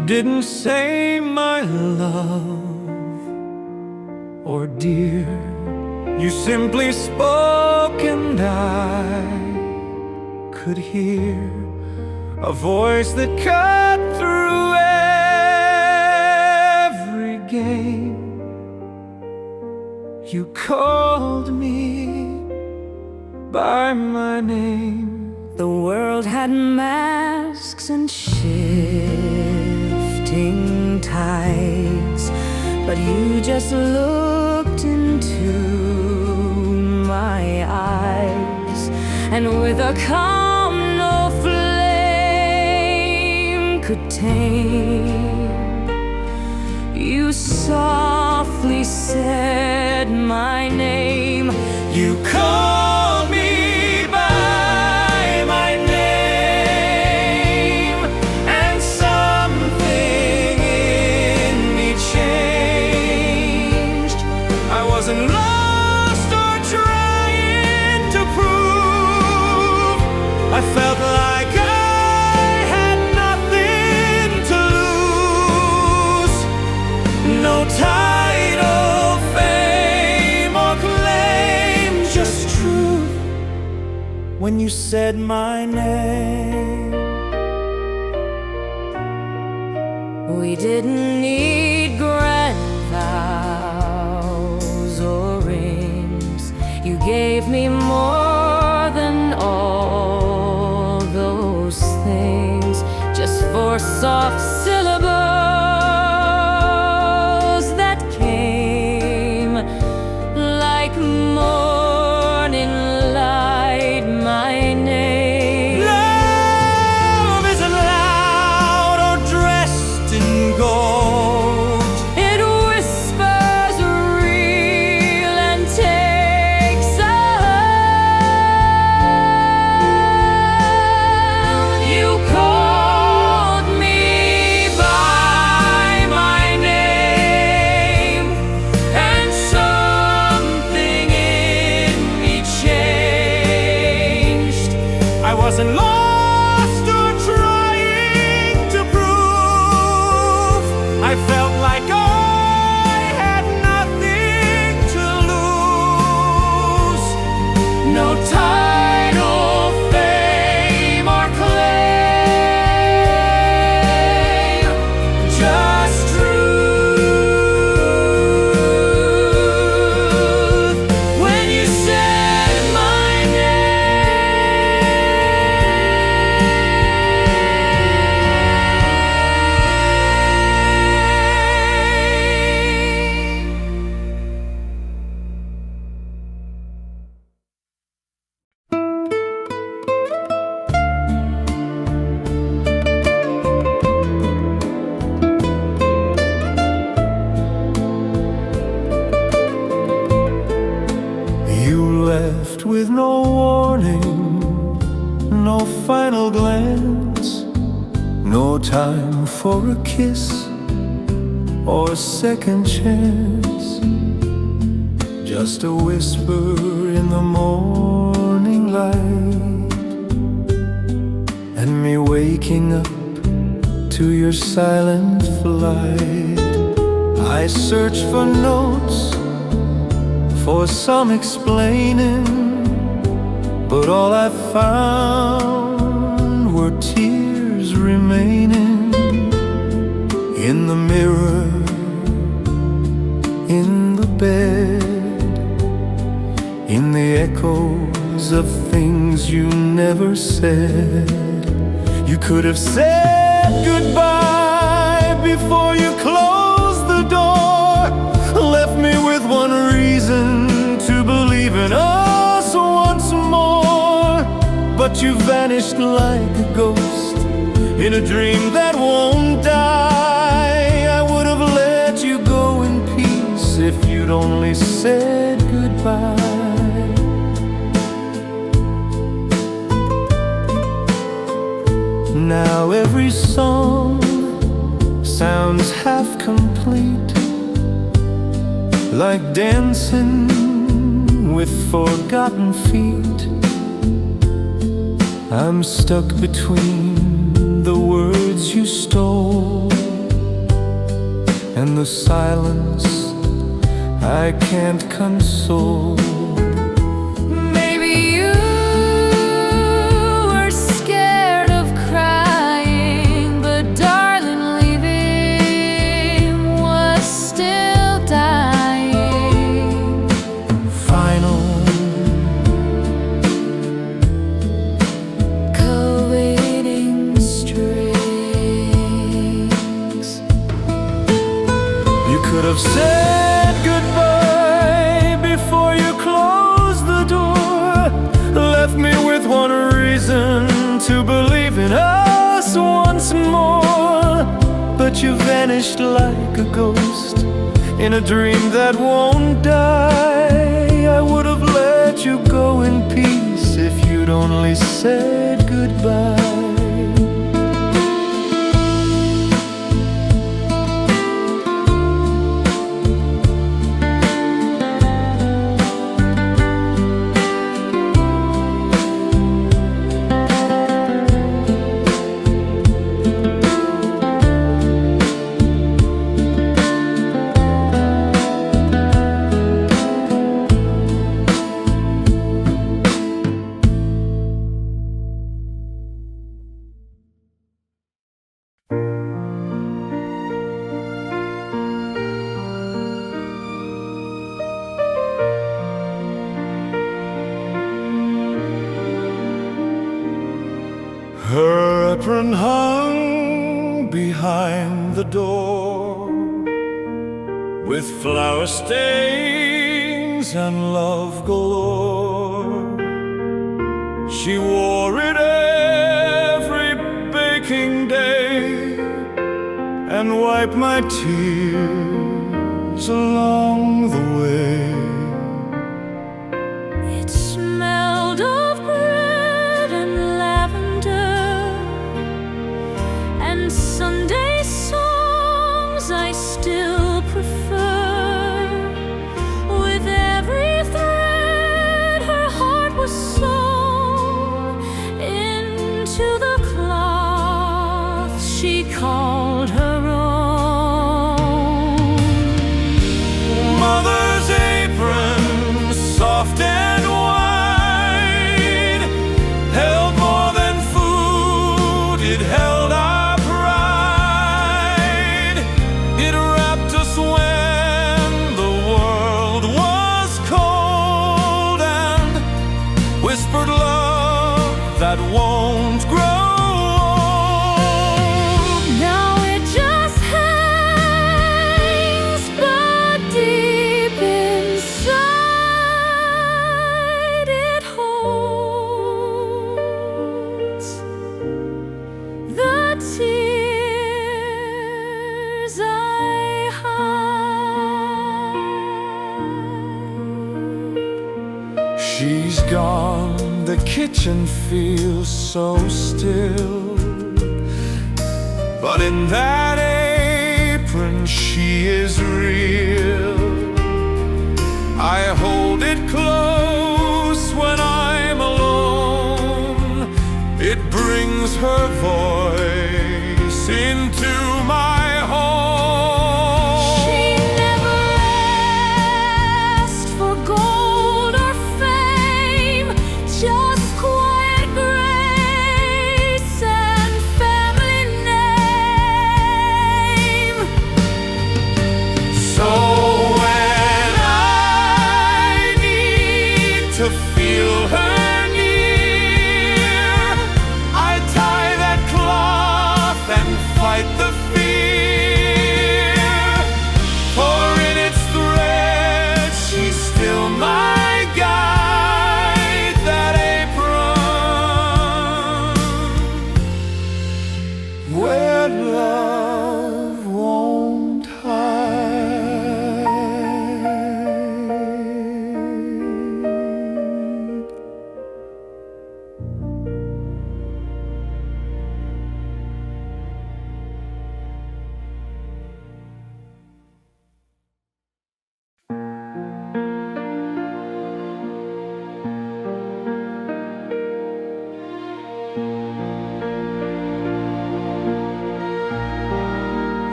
didn't say my love or dear. You simply spoke and I could hear a voice that cut through every game. You called me by my name. The world had masks and shifting tides, but you just looked into my eyes, and with a calm no flame could tame, you softly said my name. You called me by my name, and something in me changed. I wasn't lost or trying to prove. I felt like I had nothing to lose. No title, fame, or claim, just truth. When you said my name, we didn't need grand vows or rings. You gave me more than all those things, just four soft syllables that came like morning light. My name. love isn't loud or dressed in gold. It whispers real and takes a hold. You called me by my name, and something in me changed. I wasn't lost or trying to prove. I felt like I had nothing to lose. No title, fame, or claim, just truth. When you said my You left with no warning, no final glance, no time for a kiss or a second chance. Just a whisper in the morning light, and me waking up to your silent flight. I searched for notes, for some explaining, but all I found were tears remaining. In the mirror, in the bed, in the echoes of things you never said. You could have said goodbye before you closed the door, left me with one reason to believe in us once more. But you vanished like a ghost in a dream that won't die. I would have let you go in peace if you'd only said goodbye. Now every song sounds half complete, like dancing with forgotten feet. I'm stuck between the words you stole and the silence I can't console. Maybe you were scared of crying, but darling, leaving was still dying. Final Co-waiting strings. You could have said goodbye before you closed the door, left me with one reason to believe in us once more. But you vanished like a ghost in a dream that won't die. I would have let you go in peace if you'd only said goodbye. Her apron hung behind the door, with flower stains and love galore. She wore it every baking day and wiped my tears along the way. It smelled of bread and lavender and Sunday songs I still prefer. With every thread her heart was sewn into the cloth she called her own. Mother's apron, soft and wide, held more than food, it held our pride. It wrapped us when the world was cold and whispered love that won't grow old. Now it just hangs, but deep inside it holds the tears I hide. She's gone, the kitchen feels so still, but in that apron she is real. I hold it close when I'm alone. It brings her voice into my home. She never asked for gold or fame, just quiet grace and family name. So when I need to feel her near, I tie that cloth and fight the fear. For in its thread she's still my guide, that apron where love won't hide.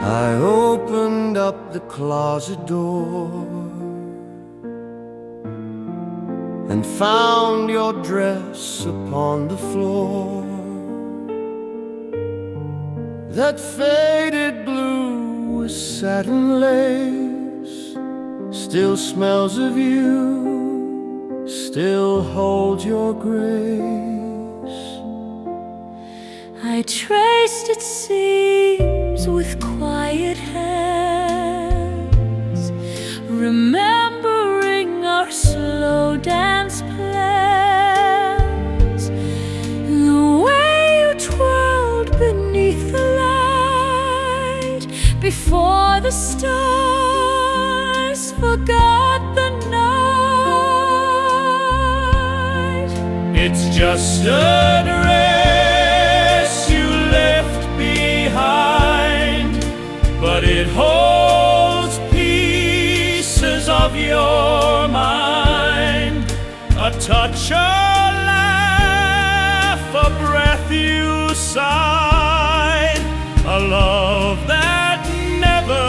I opened up the closet door and found your dress upon the floor. That faded blue with satin lace still smells of you, still holds your grace. I traced its seams with quiet hands, remembering our slow dance plans, the way you twirled beneath the light before the stars forgot the night. It's just a dress you left behind, but it holds pieces of your mind. A touch, a laugh, a breath you sighed, a love that never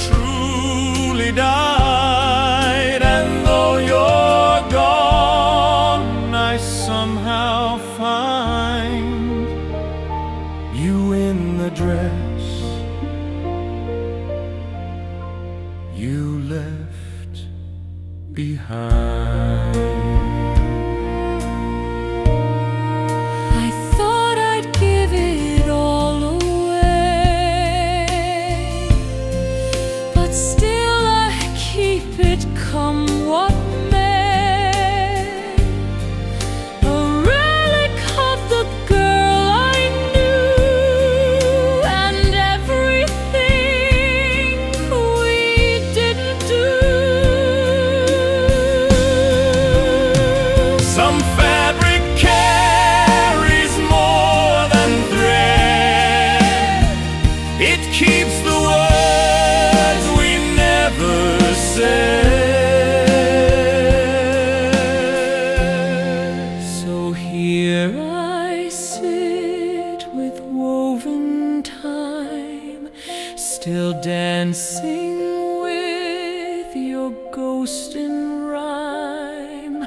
truly died. And though you're gone, I somehow find you in the dress you left behind. I thought I'd give it all away, but still I keep it come what may. A relic of the girl I knew, and everything we didn't do. Some fabric carries more than thread. It keeps the words we never said. So here I sit with woven time, still dancing with your ghost in rhyme.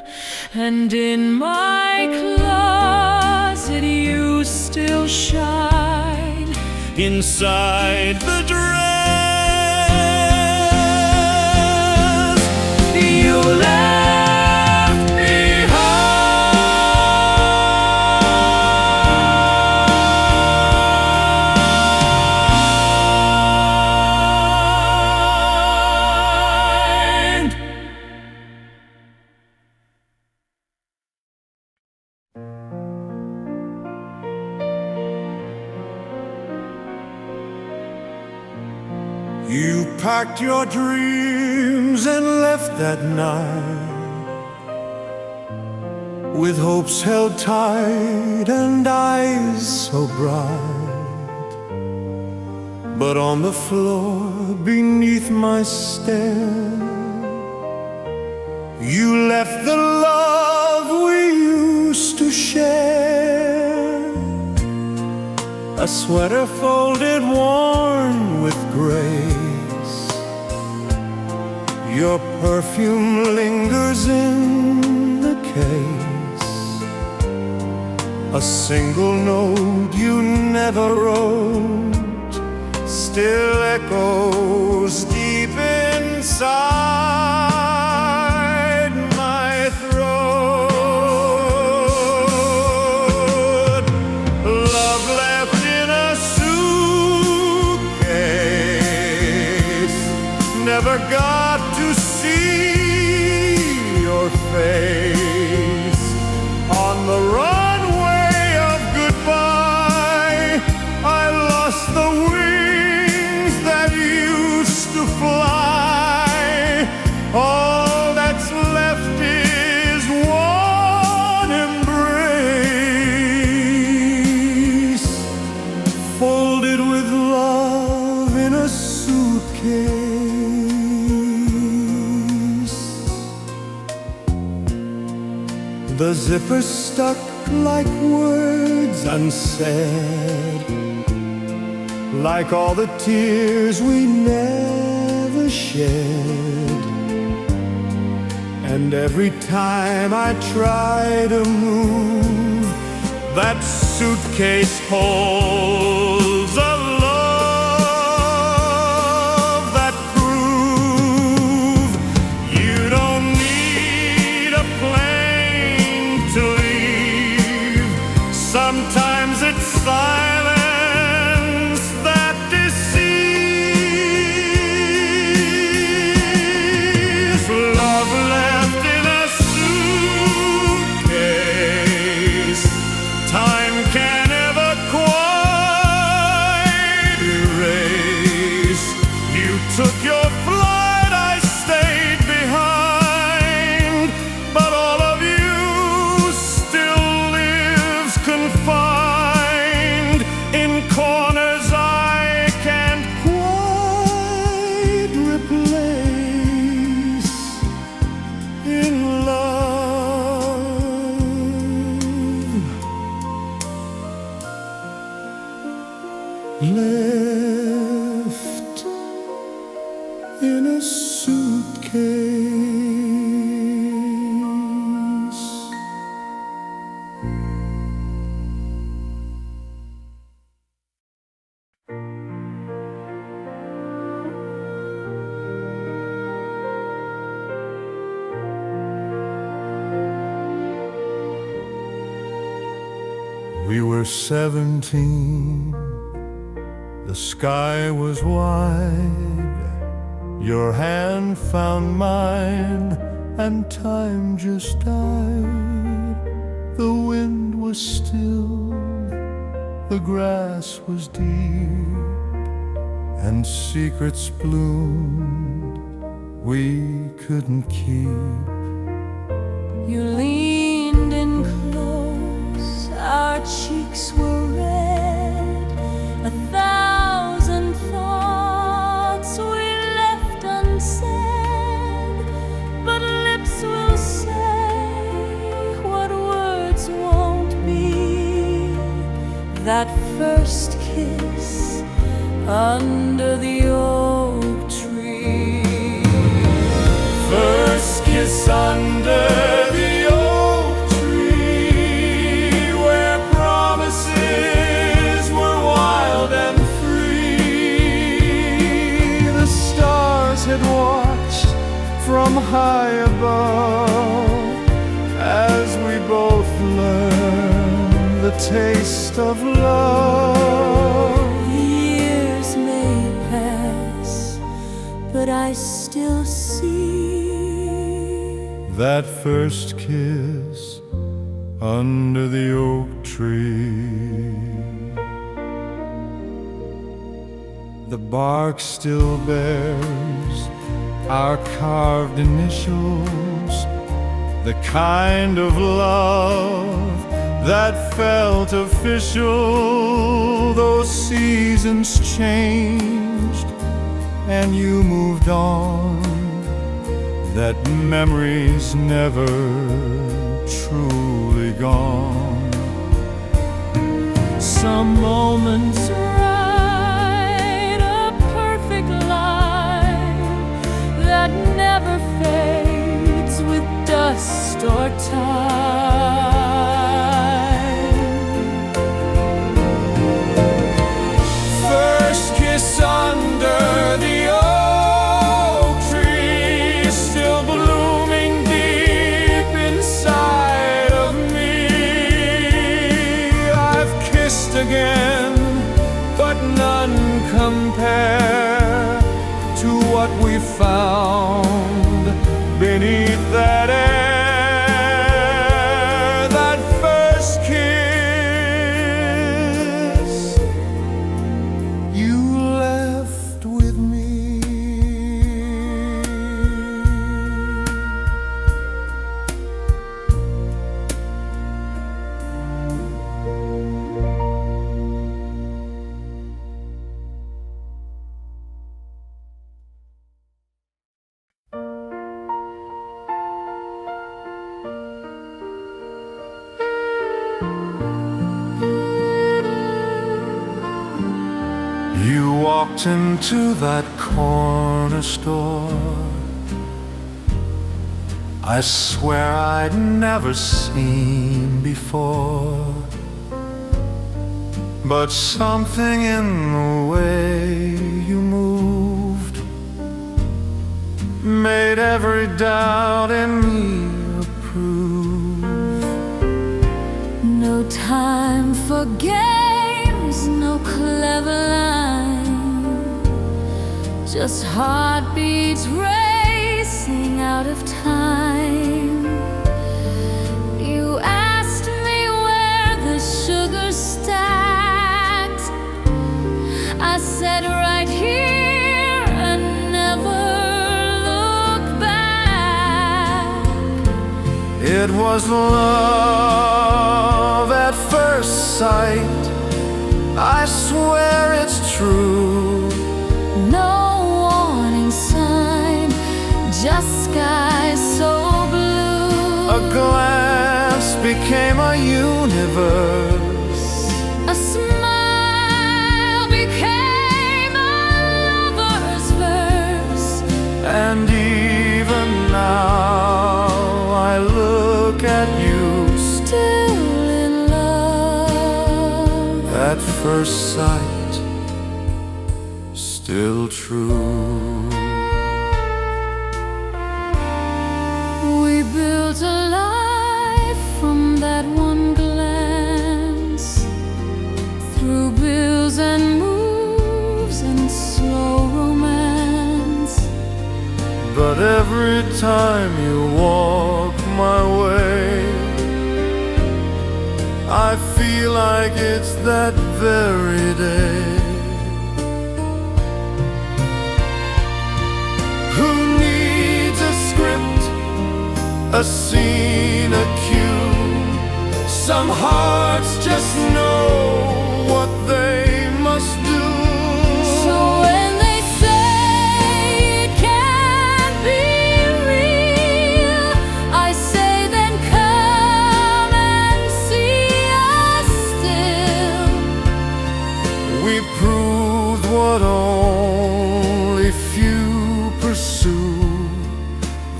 And in my closet you still shine Inside the dress you left behind. You packed your dreams and left that night, with hopes held tight and eyes so bright. But on the floor beneath my stare, you left the love we used to share. A sweater folded, worn with grace, your perfume lingers in the case. A single note you never wrote still echoes deep inside my throat. Love left in a suitcase, never got to see your face. On the runway of goodbye, I lost the wings that used to fly. All that's left is one embrace, folded with love in a suitcase. The zipper stuck like words unsaid, like all the tears we never shed. And every time I try to move, that suitcase holds a love that proves you don't need a plane to leave. Sometimes it's silence that deceives. Love left in a suitcase, time can never quite erase. You took your flight, I stayed behind, but all of you still lives confined in corners I can't quite replace in love. Left in a suitcase. We were 17, the sky was wide, your hand found mine, and time just died. The wind was still, the grass was deep, and secrets bloomed we couldn't keep. You leaned in close, our cheeks were red. 1,000 thoughts we left unsaid, but lips will say what words won't be. That first kiss under the oak tree. First kiss under the oak tree, where promises were wild and free. The stars had watched from high above as we both learned the taste of love. Years may pass, but I still see that first kiss under the oak tree. The bark still bears our carved initials, the kind of love that felt official. Those seasons changed and you moved on, that memory's never truly gone. some moments right, a perfect line that never fades with dust or time. First kiss under the oak tree, still blooming deep inside of me. I've kissed again, but none compare to what we found beneath that air. That first kiss you left with me. walked into that corner store, I swear I'd never seen before. But something in the way you moved made every doubt in me approve. No time for games, no clever line, just heartbeats racing out of time. You asked me where the sugar stacked, I said right here and never looked back. It was love at first sight, I swear it's true. No warning sign, just skies so blue. A glance became a universe, A smile became a lover's verse. and even now I look at you, Still in love. at first sight, still true. We built a life from that one glance, through bills and moves and slow romance. But every time you walk my way, I feel like it's that very day. Who needs a script, a scene, a cue? Some hearts just know what they must do. So when they say it can't be real, I say then come and see us still. We proved what only few pursue,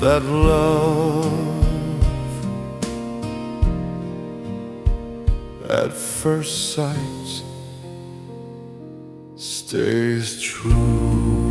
that love at first sight stays true.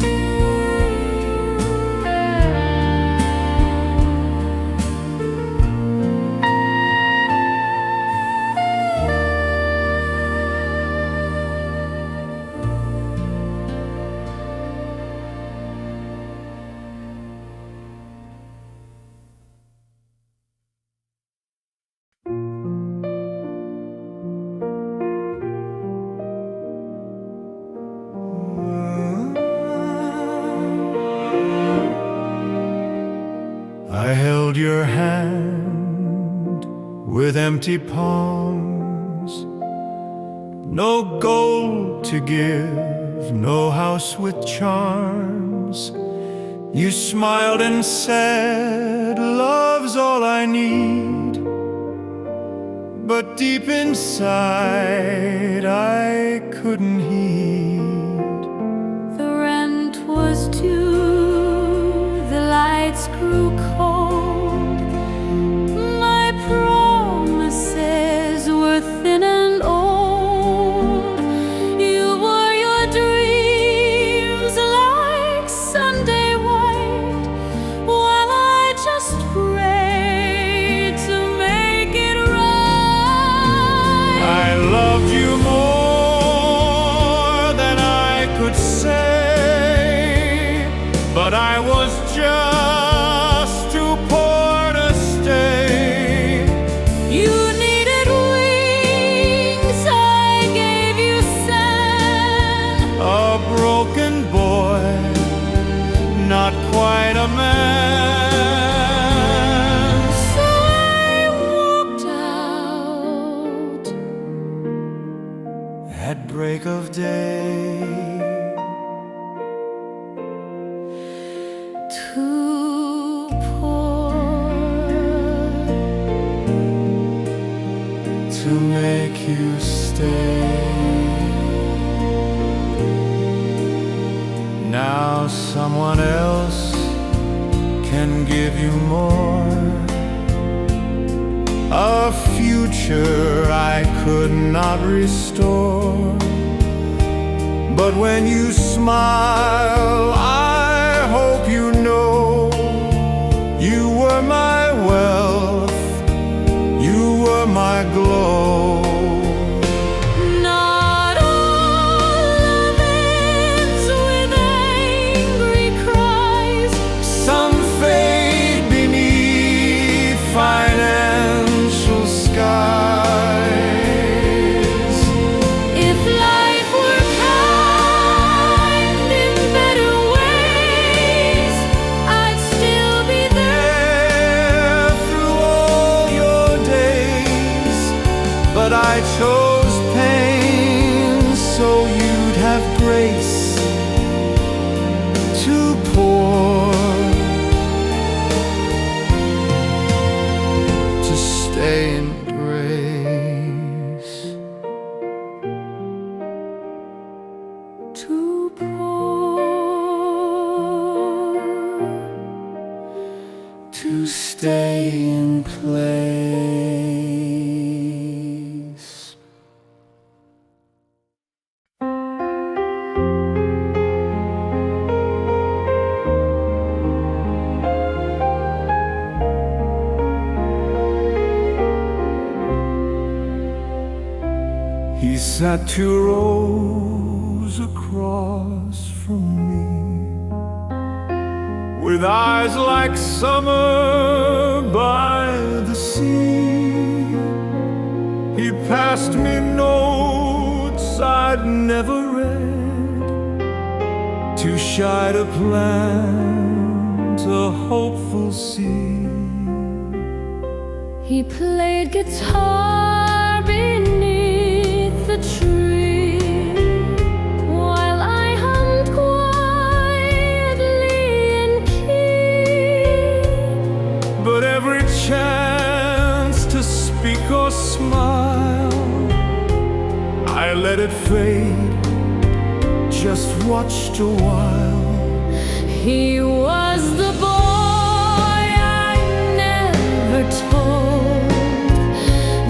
I held your hand with empty palms, no gold to give, no house with charms. You smiled and said, love's all I need. But deep inside I couldn't heed. The rent was due, the lights grew cold. My promises were thin and old. You wore your dreams like Sunday white, while I just prayed to make it right. I loved you more than I could say, but I was just too poor to stay. You needed wings, I gave you sand. A broken boy, not quite a man. So I walked out At break of day, too poor to make you stay. Now someone else can give you more, a future I could not restore. But when you smile, I hope you know you were my wealth, you were my glow. Not all love ends with angry cries. Some fade beneath financial skies. If life were kind in better ways, I'd still be There through all your days, but I chose pain so you'd have grace to pour, to stay in grace. to pour. To stay in place. He sat 2 rows across from me, with eyes like summer by the sea. He passed me notes I'd never read, too shy to plant a hopeful seed. He played guitar beneath the tree, while I hummed quietly in key. But every chance to speak or smile, I let it fade, just watched a while. He was the boy I never told,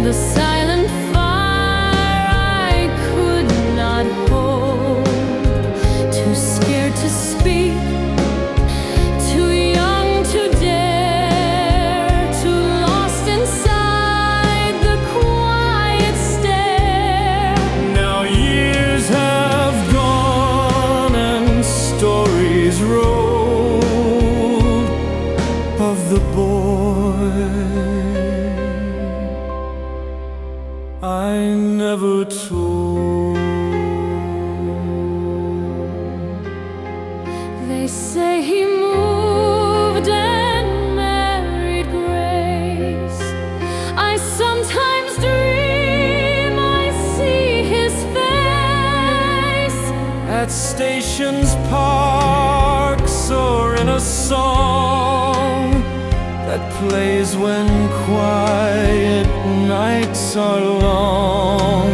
the silent fire I could not hold, too scared to speak, too young to dare, too lost inside the quiet stare. Now years have gone and stories rolled of the boy I never told. They say he moved and married grace. I sometimes dream I see his face At stations, parks, or in a song that plays when quiet nights are long.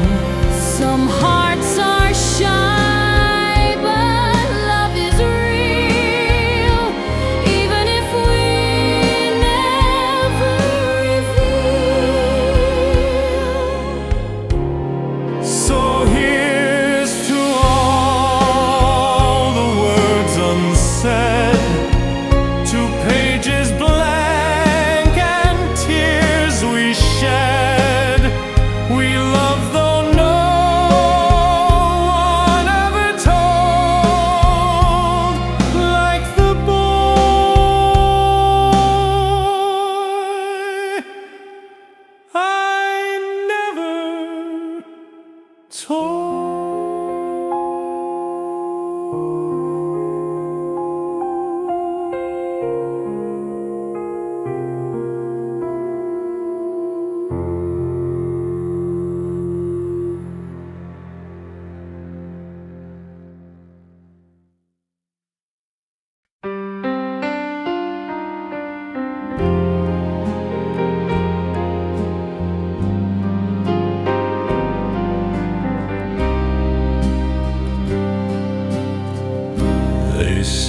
Some hearts are shy, but love is real, even if we never reveal. So here's to all the words unsaid, to pages blank and tears we shed. We love though no one ever told, like the boy I never told.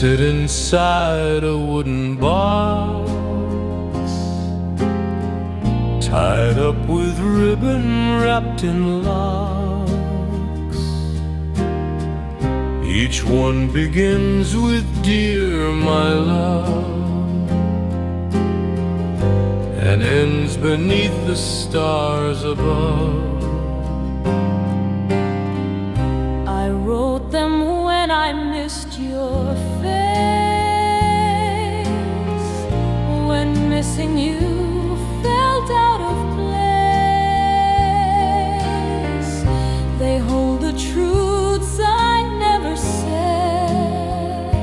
sit inside a wooden box, tied up with ribbon wrapped in locks. Each one begins with "Dear my love," and ends beneath the stars above. I wrote them when I missed your face, when missing you felt out of place. They hold the truths I never said,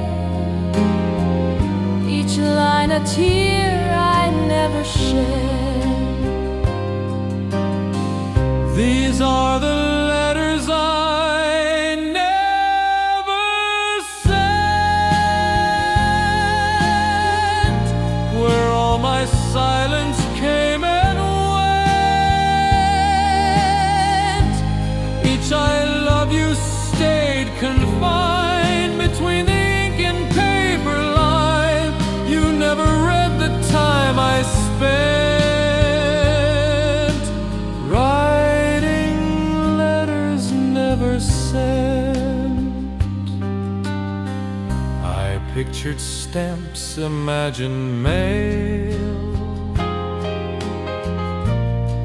each line a tear I never shed. These are the letters I never sent, where all my silence came and went. Each "I love you" stayed confined between the ink and paper line. You never read the time I spent writing letters never sent. I pictured stamps, imagined mail,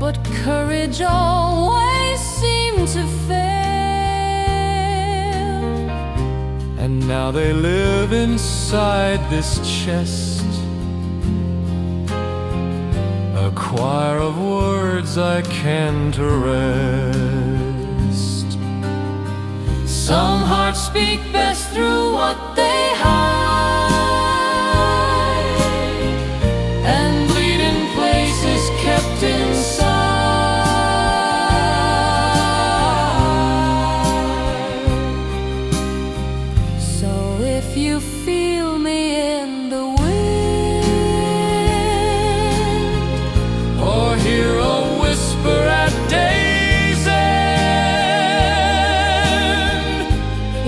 But courage always seemed to fail. and now they live inside this chest, a choir of words I can't arrest. Some hearts speak best through what they hide, and bleed in places kept inside. So if you feel me in the wind, Or hear a whisper at day's end,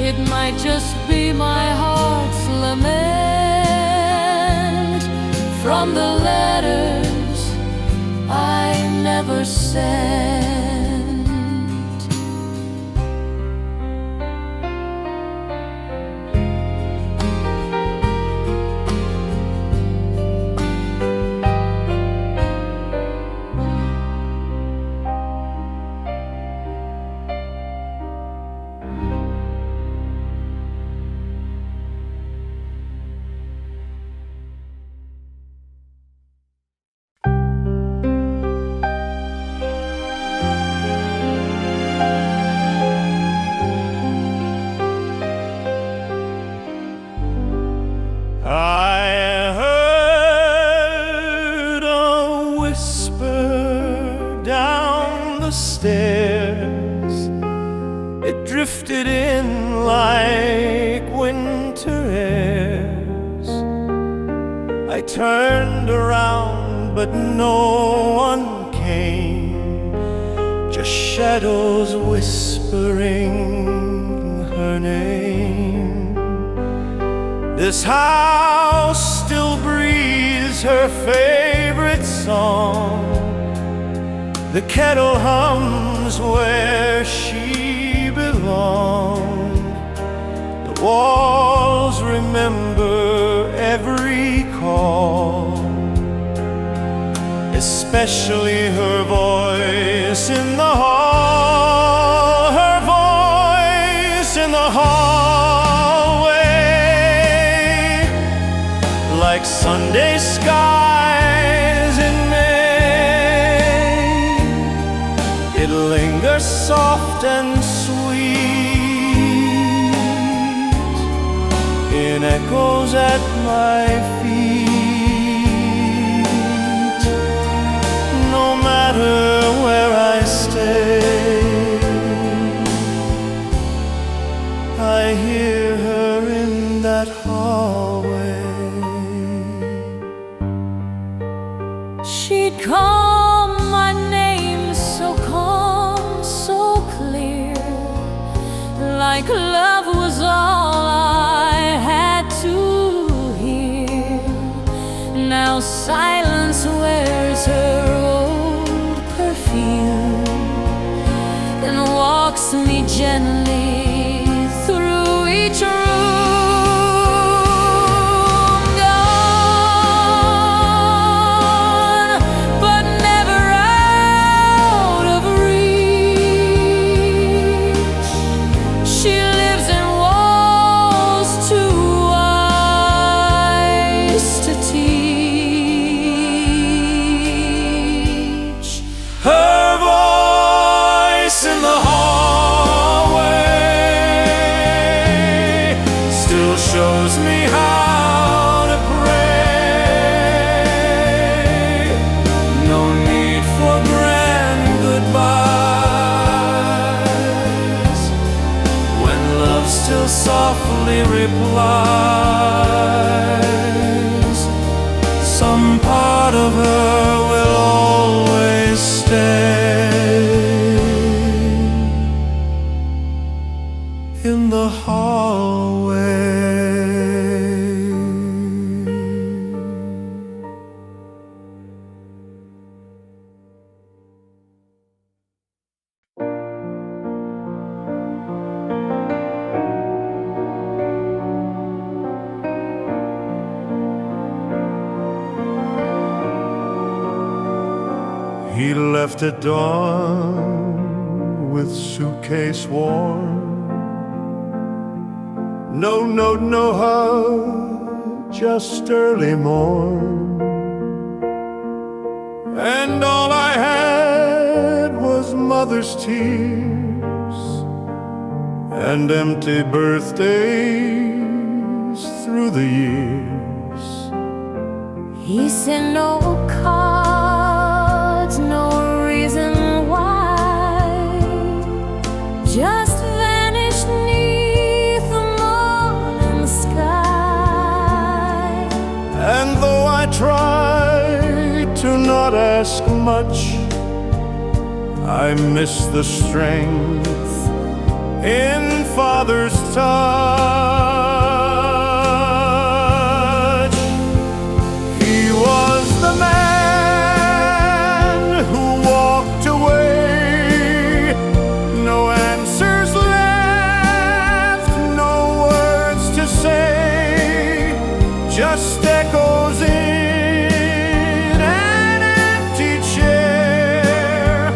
it might just be my heart's lament from the letters I never sent. I heard a whisper down the stairs. It drifted in like winter airs. I turned around, but no one came, just shadows whispering her name. This house still breathes her favorite song. The kettle hums where she belonged. The walls remember every call, especially her voice in the hall, her voice in the hallway, like Sunday skies in May. It lingers soft and sweet in echoes at my feet. No matter where I stay, I hear her in that hallway. She'd call my name so calm, so clear, like love was all I had to walks me gently through each room. Gone, but never out of reach. She lives in walls too wise to teach. Her voice in the hallway still shows me how to pray. No need for grand goodbyes when love still softly replies. Some part of her will always stay in the hallway. He left at dawn with suitcase warm. No note, no hug, just early morn. And all I had was mother's tears and empty birthdays through the years. He sent no cards, no reason why, just vanished neath the morning sky. And though I tried to not ask much, I miss the strength in Father's touch. He was the man who walked away, no answers left, no words to say, just echoes in an empty chair,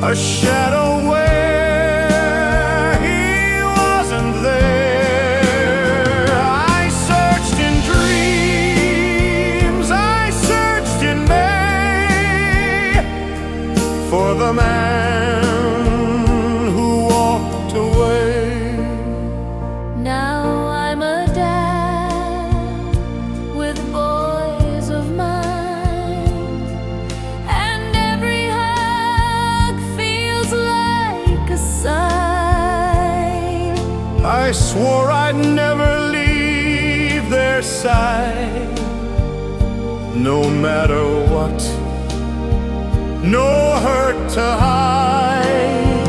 a shadow where he wasn't there. I searched in dreams, I searched in May for the man who walked away. Now I'm a dad with boys of mine, and every hug feels like a sign. I swore I'd never leave their side, no matter what, no hurt to hide.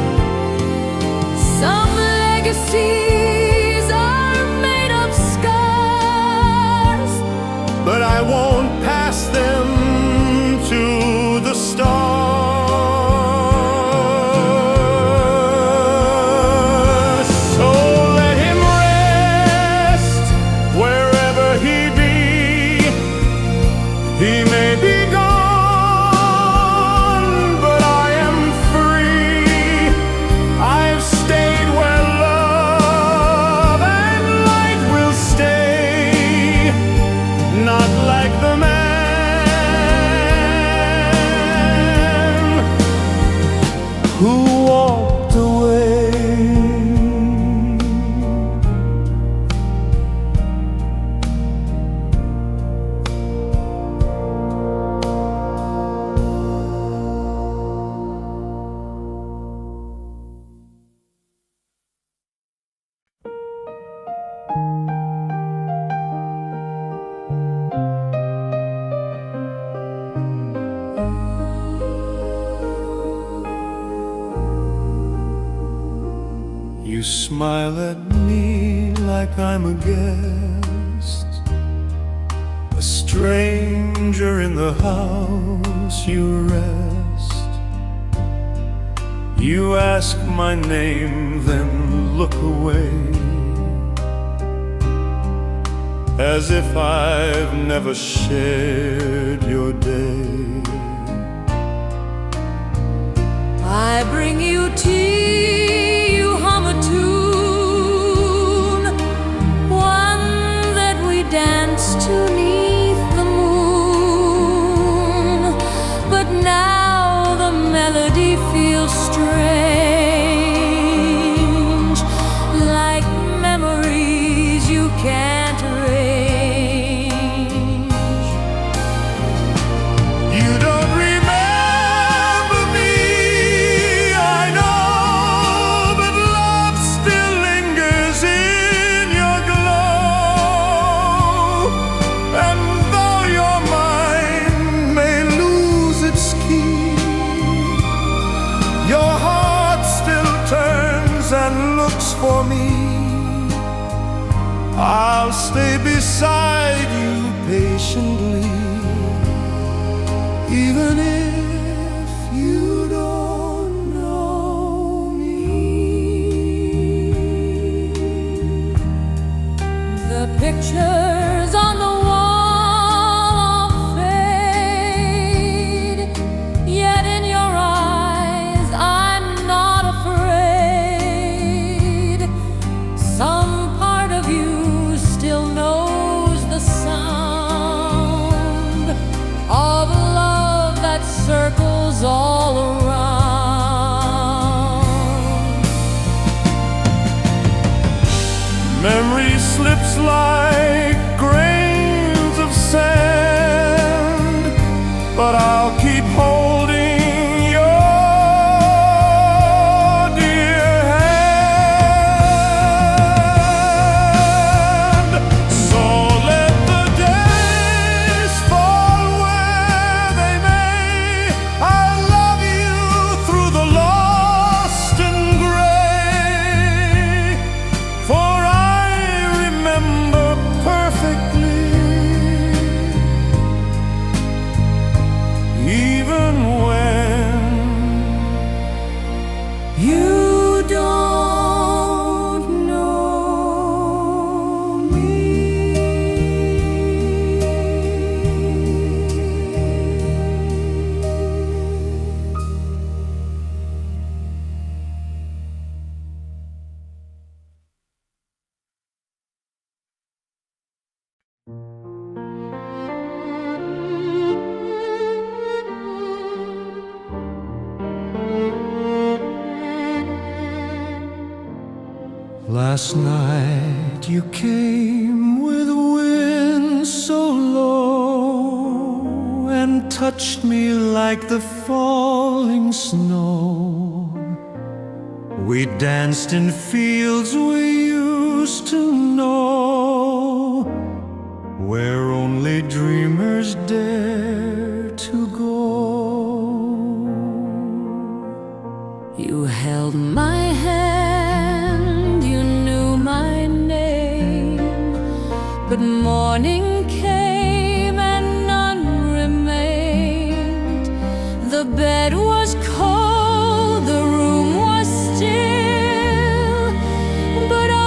Some legacies are made of scars, But I won't pass them to the stars. So let him rest wherever he be. He may be gone, but I am free. I've stayed where love and light will stay, not like the man who walked away. You smile at me like I'm a guest, a stranger in the house you rest. You ask my name, then look away, as if I've never shared your day. I bring you tea, you hum a tune, one that we danced to 'neath the moon. But now the melody feels strange, like memories you can't arrange. You don't remember me, I know, but love still lingers in your glow. And though your mind may lose its key, your heart still turns and looks for me. I'll stay beside you patiently, even if you don't know me. The pictures on the wall fade, yet in your eyes I'm not afraid. Some part of you still knows the sound of love that circles all around. Memory slips like grains of sand, but I'll keep holding your dear hand. So let the days fall where they may, I'll love you through the lost and gray. For I remember perfectly, even when You don't know me. last night you came with wind so low and touched me like the falling snow. We danced in fields we used to know, where only dreamers dare to go. You held my hand, you knew my name, but morning came and none remained. The bed was cold, the room was still, but I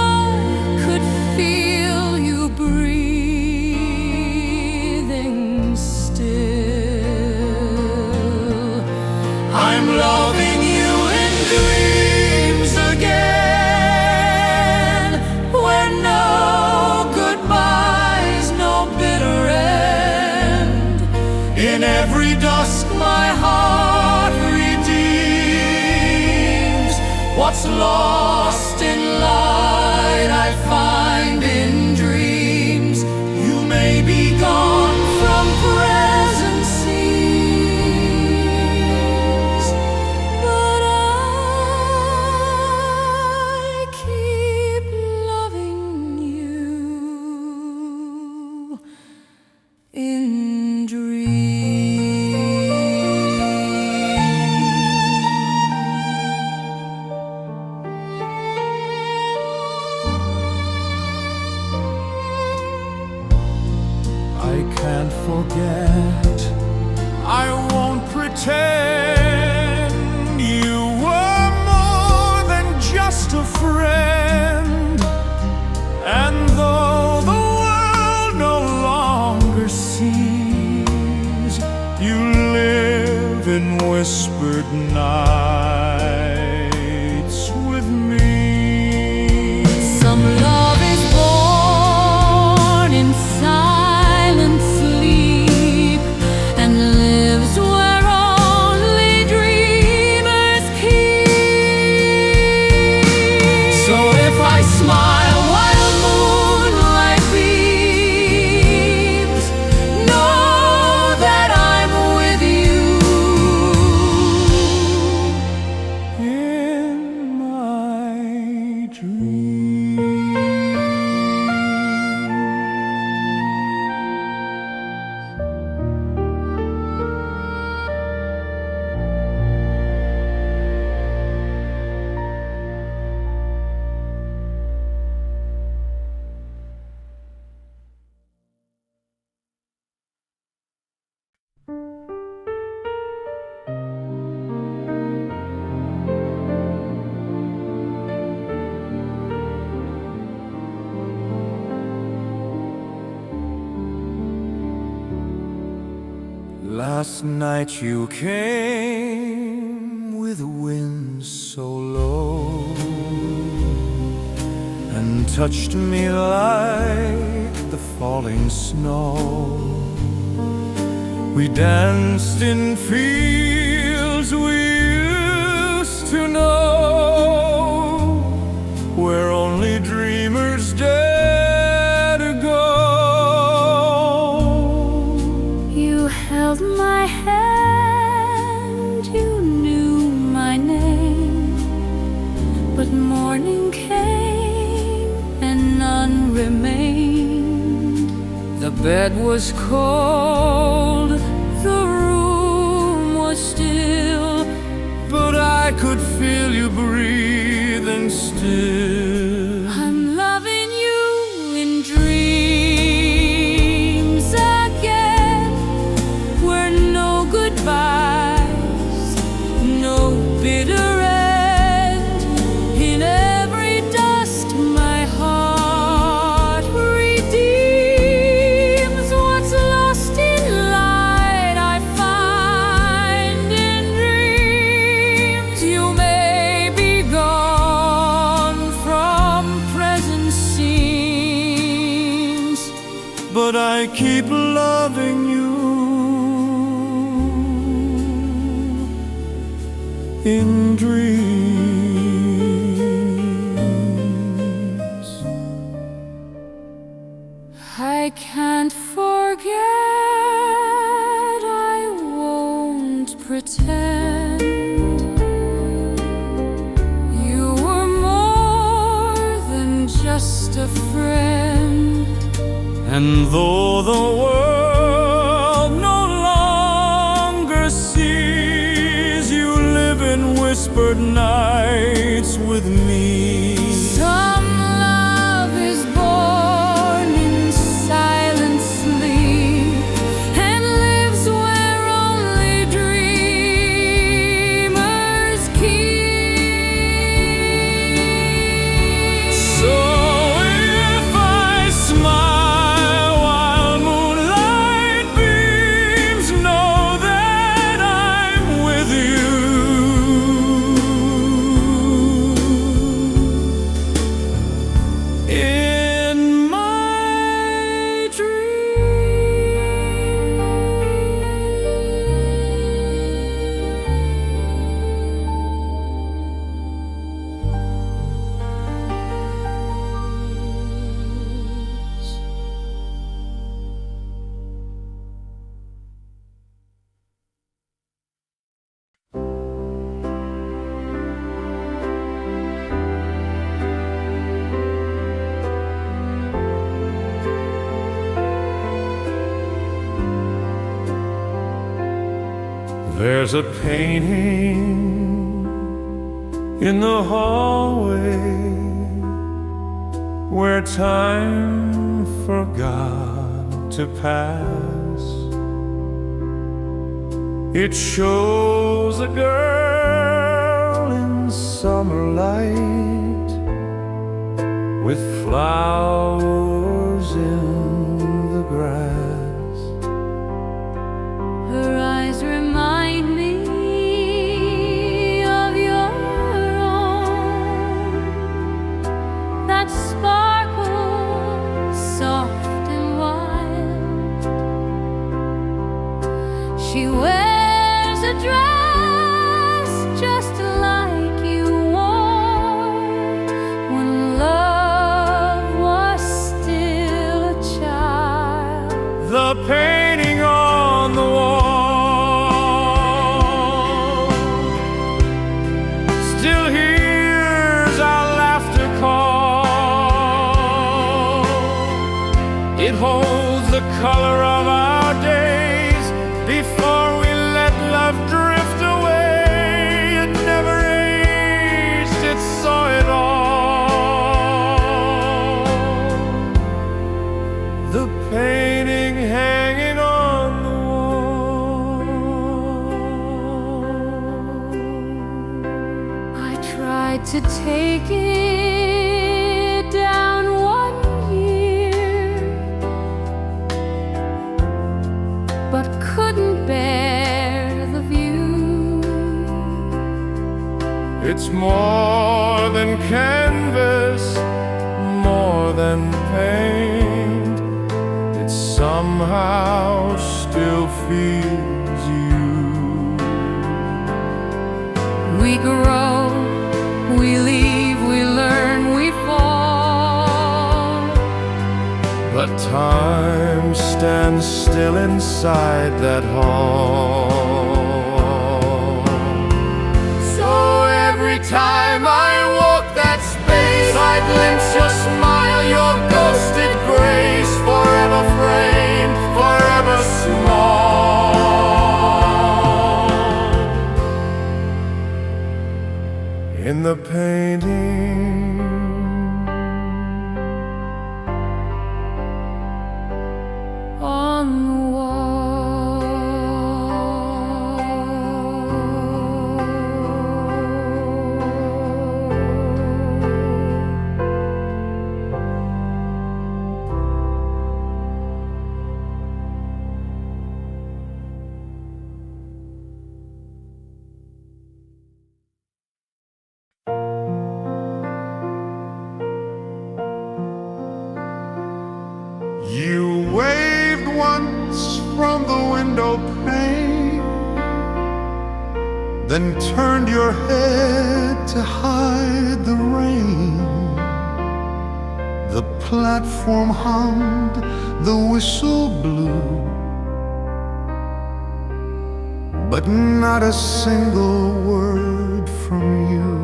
could feel you breathing still. I'm loving you in dreams again, where no goodbyes, no bitter end. In every dusk my heart redeems what's lost in light, I find in dreams. You may be gone from present scenes, but I keep loving you in dreams. I can't forget, I won't pretend you were friend. And though the world no longer sees, you live in whispered nights with me. Some love is born in silent sleep and lives where only dreamers keep. So if I smile while moonlight beams, know that I'm with you In my dreams. Last night you came with a wind so low and touched me like the falling snow. We danced in fields we used to know, where only dreamers dare to go. You held my hand, you knew my name, but morning came and none remained. The bed was cold, the room was still, But I could feel you breathing still. I'm loving you in dreams again, where no goodbyes, no bitter end. In every dust my heart redeems. What's lost in light I find in dreams. You may be gone from present scenes, But I keep loving you in dreams. I can't forget, I won't pretend. You were more than just a friend. And though the world no longer sees, you live in whispered nights with me. Some love is born in silent sleep and lives where only dreamers keep. So if I smile while moonlight beams, know that I'm with you in my dreams. There's a painting in the hallway where time forgot to pass. It shows a girl in summer light flowers in the grass. Her eyes remind me of your own, that sparkle soft and wild. She wears a dress just like you wore when love was still a child. The painting on the wall still hears our laughter call. It holds the color of our days before we let love drift away. It never aged, it saw it all. The painting hanging on the wall. I tried to take it down one year, but couldn't bear the view. It's more than canvas, more than paint. It somehow still feels you. We grow, we leave, we learn, we fall. But time stands still inside that hall. So every time I walk that space, I glimpse your smile, your ghosted grace, forever framed, forever small. In the painting On the You waved once from the window pane, then turned your head to hide the rain. The platform hummed, the whistle blew, but not a single word from you.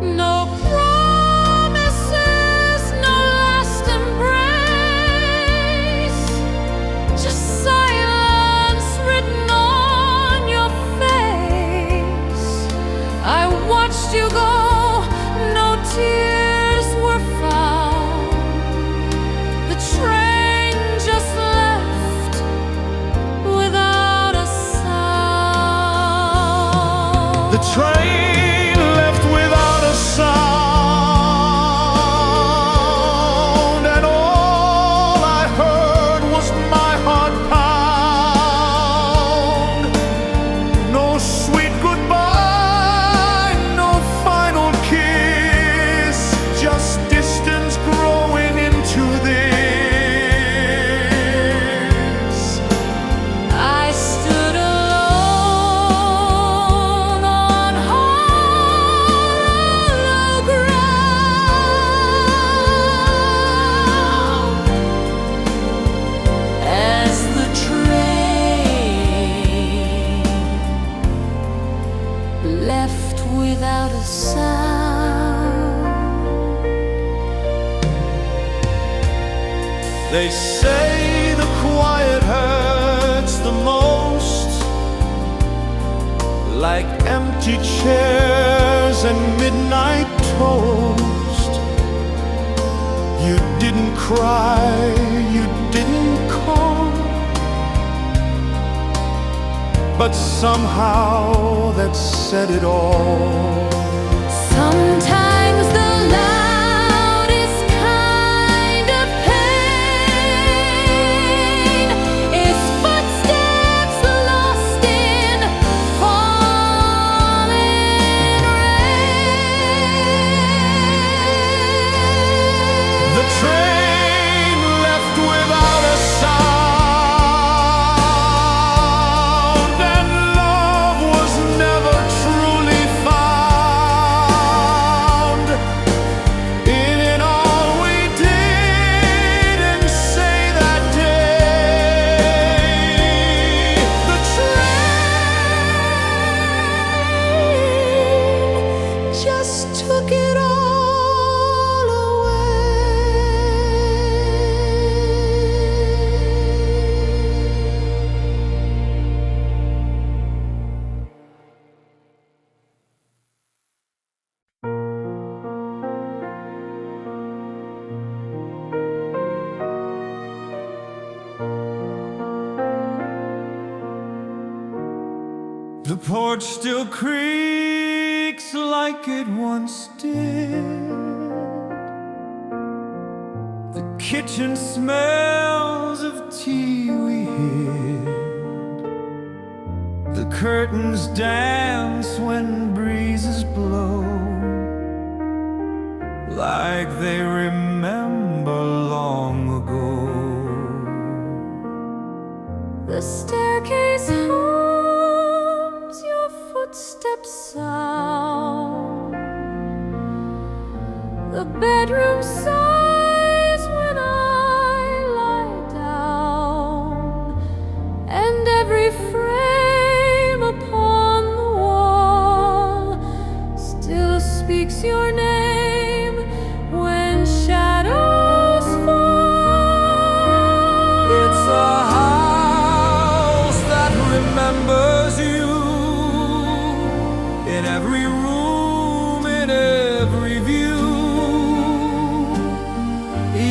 no promises, no last embrace, just silence written on your face. I watched you go, no tears were found. The train just left without a sound. the train left without a sound, and all I heard was my heart pound. No sweet goodbye, no final kiss, just distance growing into this. I stood alone on hollow ground as the train left without a sound. They say the quiet hurts the most, like empty chairs and midnight toast. You didn't cry, you didn't call, but somehow that said it all. Sometimes the light just took it all away. The porch still creaks like it once did. The kitchen smells of tea we hid. The curtains dance when breezes blow, like they remember long ago. The staircase hums your footsteps sound. The bedroom sighs when I lie down, and every frame upon the wall still speaks your name when shadows fall. It's a house that remembers you, in every room, in every view.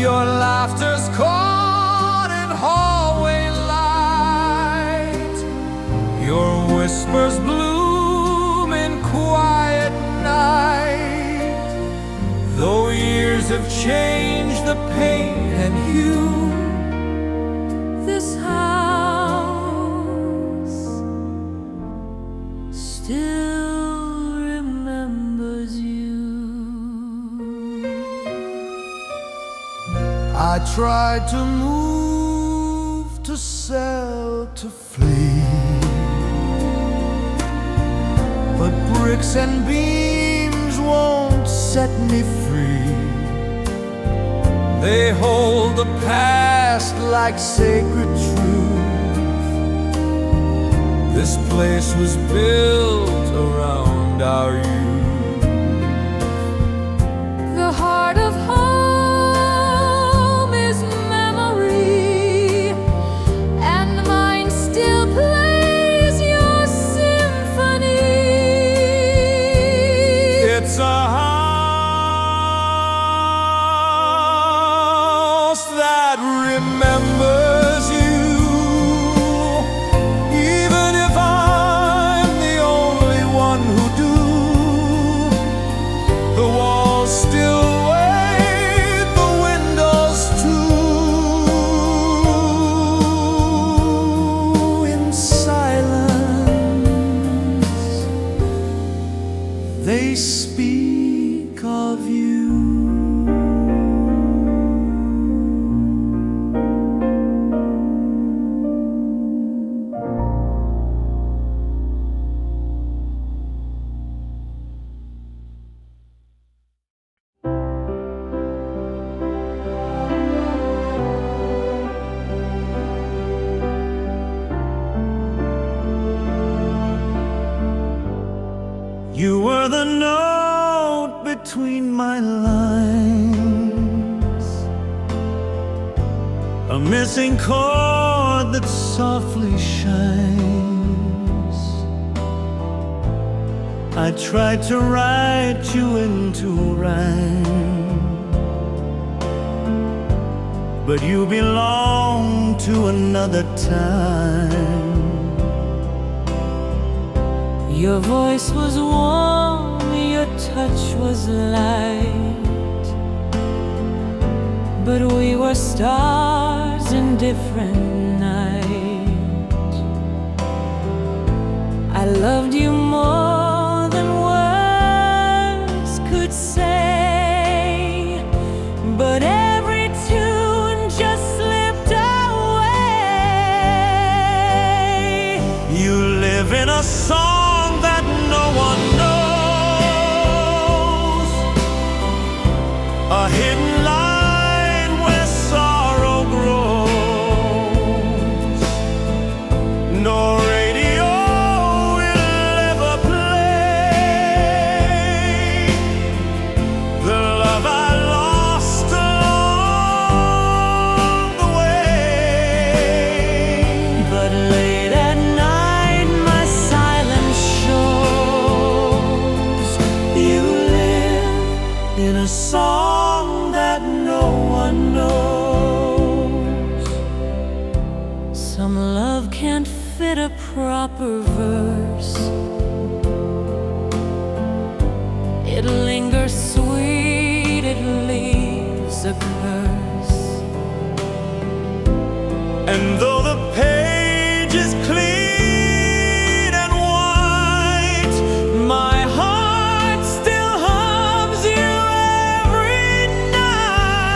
Your laughter's caught in hallway light. Your whispers bloom in quiet night. Though years have changed the paint and hue, This house still remembers you. I tried to move, to sell, to flee, but bricks and beams won't set me free. They hold the past like sacred truth. This place was built around our youth. The heart of home is memory, and mine still plays your symphony. It's a house that remembers you, even if I'm the only one who do. The walls still wait, the windows too. In silence, they speak of you. You were the note between my lines, a missing chord that softly shines. I tried to write you into rhyme, but you belong to another time. Your voice was warm, your touch was light, but we were stars in different nights. I loved you more than words could say, but every tune just slipped away. You live in a song that no one knows, a hidden line where sorrow grows. No radio will in a song that no one knows. Some love can't fit a proper verse. It lingers sweet, it leaves a curse. And though the page is clean and white, my heart still hums you every night.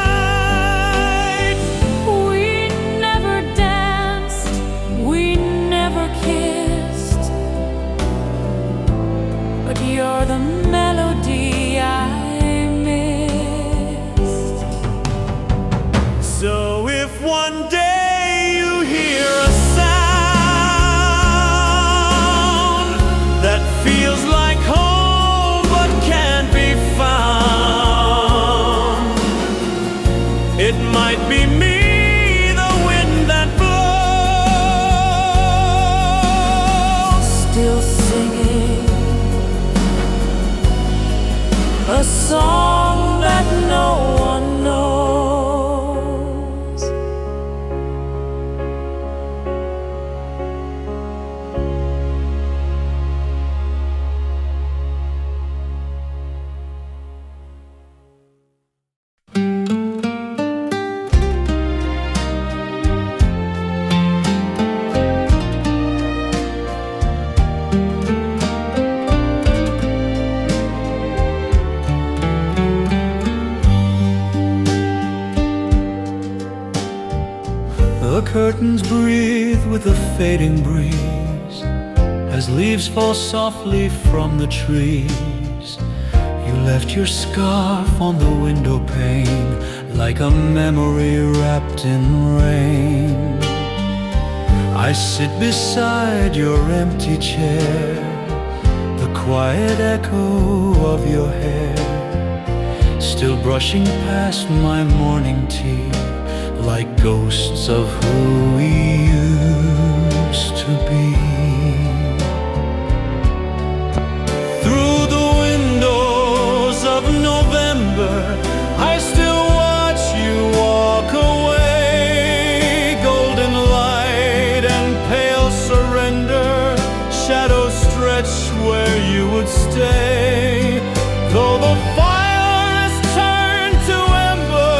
We never danced, we never kissed, but you're the melody I missed. So if one day you hear a sound that feels like home but can't be found, it might be me, the wind that blows, Still singing a song that no one knows. The curtains breathe with a fading breeze as leaves fall softly from the trees. You left your scarf on the window pane like a memory wrapped in rain. I sit beside your empty chair, the quiet echo of your hair still brushing past my morning tea, like ghosts of who we used to be. Through the windows of November, I still watch you walk away. Golden light and pale surrender, shadows stretch where you would stay. Though the fire has turned to ember,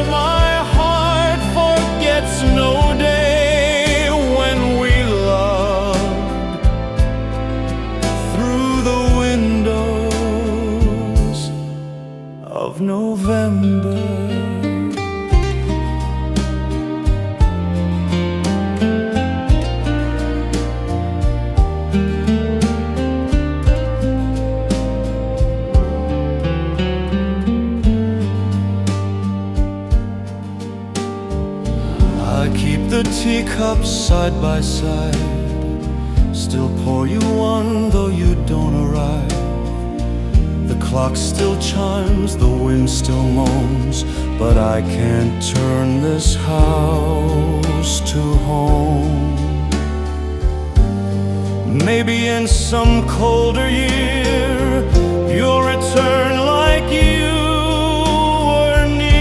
my heart forgets no day when we loved. Through the windows of November. I keep the teacups side by side, still pour you one though you don't arrive. The clock still chimes, the wind still moans, but I can't turn this house to home. Maybe in some colder year you'll return like you were near.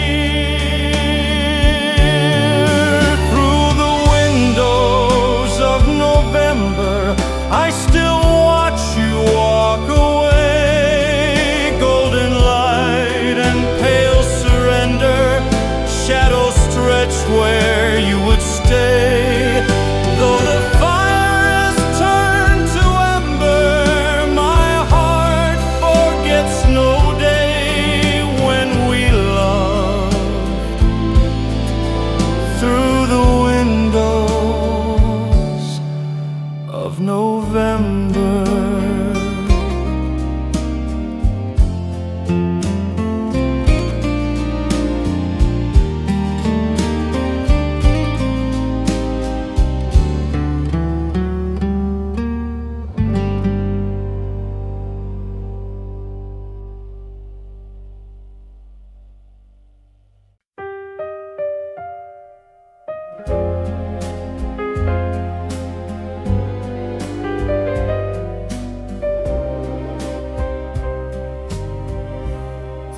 Through the windows of November, I still watch you walk away. Golden light and pale surrender, shadows stretch where you would stay. Though the fire has turned to ember, my heart forgets no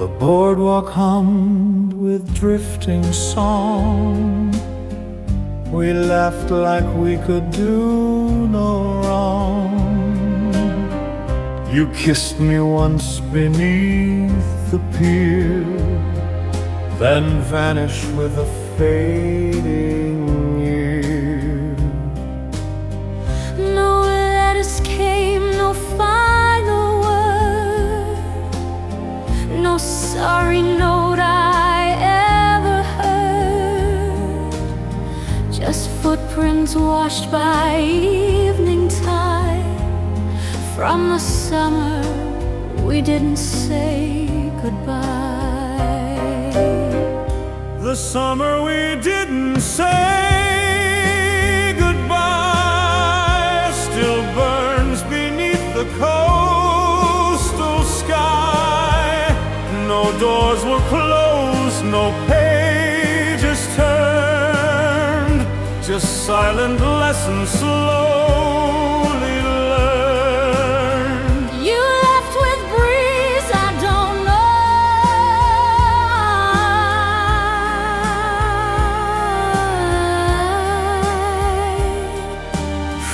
The boardwalk hummed with drifting song. We laughed like we could do no wrong. You kissed me once beneath the pier, then vanished with a fading year. No letters came, no final word, no sorry note I ever heard. Just footprints washed by evening tide. From the summer we didn't say goodbye. The summer we didn't say goodbye still burns beneath the coastal sky. No doors were closed, no pages turned, just silent lessons slowly learned. You left with breeze I don't know,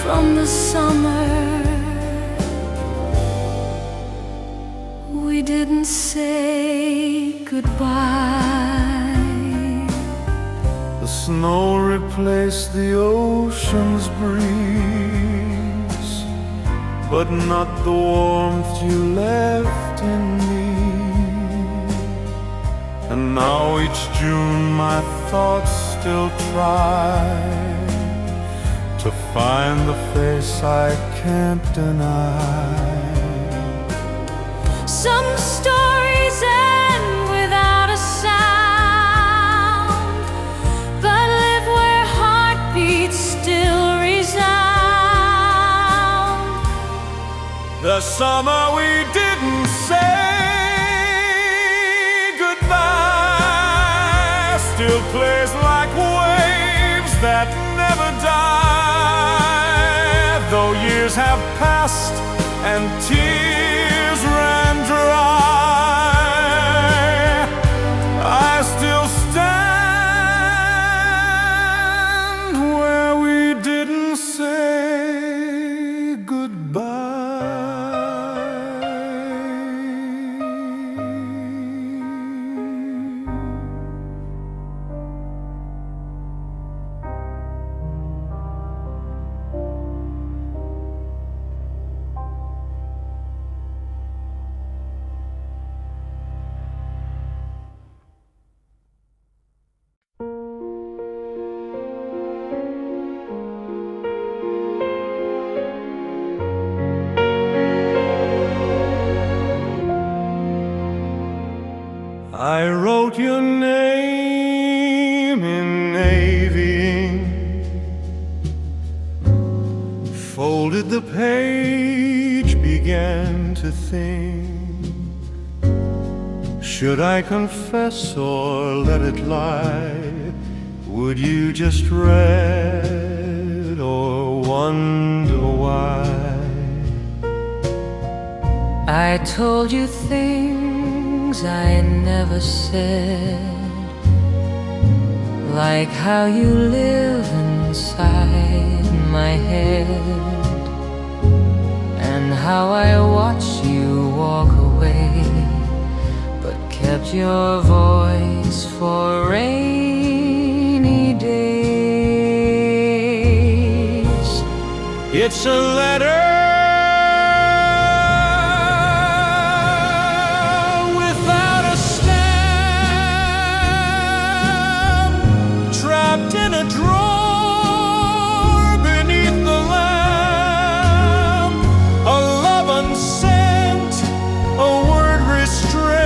from the summer we didn't say goodbye. The snow replaced the ocean's breeze, but not the warmth you left in me. And now each June my thoughts still try to find the face I can't deny. Some stories end without a sound, but live where heartbeats still resound. The summer we didn't say goodbye still plays like waves that never die. Though years have passed and tears ran dry, I still stand where we didn't say I wrote your name in navy ink, folded the page, began to think, should I confess or let it lie? Would you just read or wonder why? I told you things I never said, like how you live inside my head, and how I watched you walk away, but kept your voice for rainy days. It's a letter in a drawer beneath the lamp, a love unsent, a word restrained,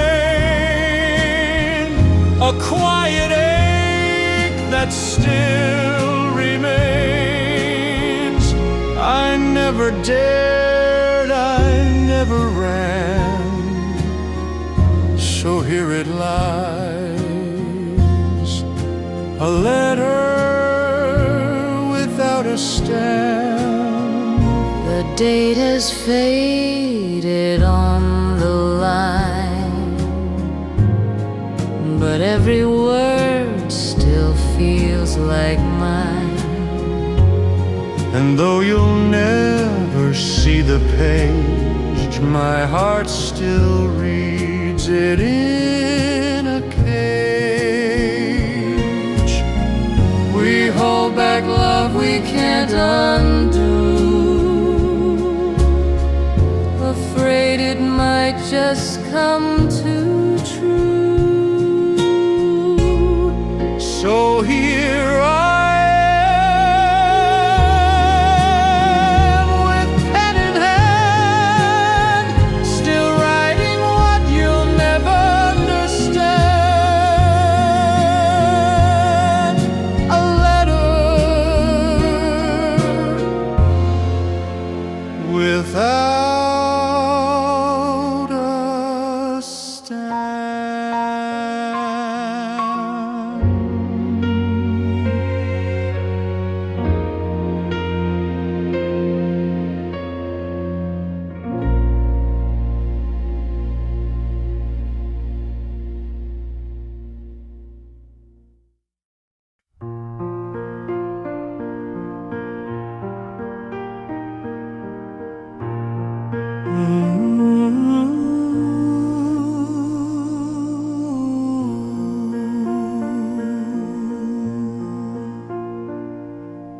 a quiet ache that still remains. I never dared, I never ran, so here it lies, a letter without a stamp. The date has faded on the line, though you'll never see the page, my heart still reads it in a cage. We hold back love we can't undo, afraid it might just come too true. So here I am, with pen in hand, still writing what you'll never understand. A letter without a stamp.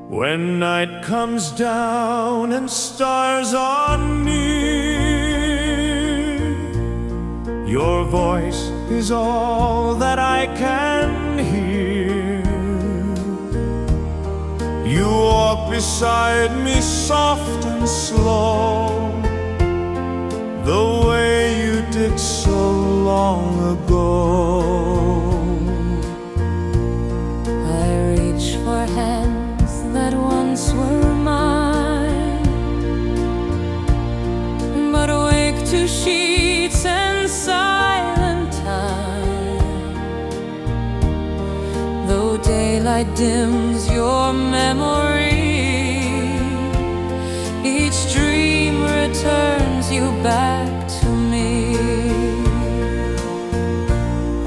When night comes down and stars are near, your voice is all that I can hear. You walk beside me soft and slow, the way you did so long ago. I reach for hands that once were mine, but awake to sheets and silent time. Though daylight dims your memory, each dream returns you back to me.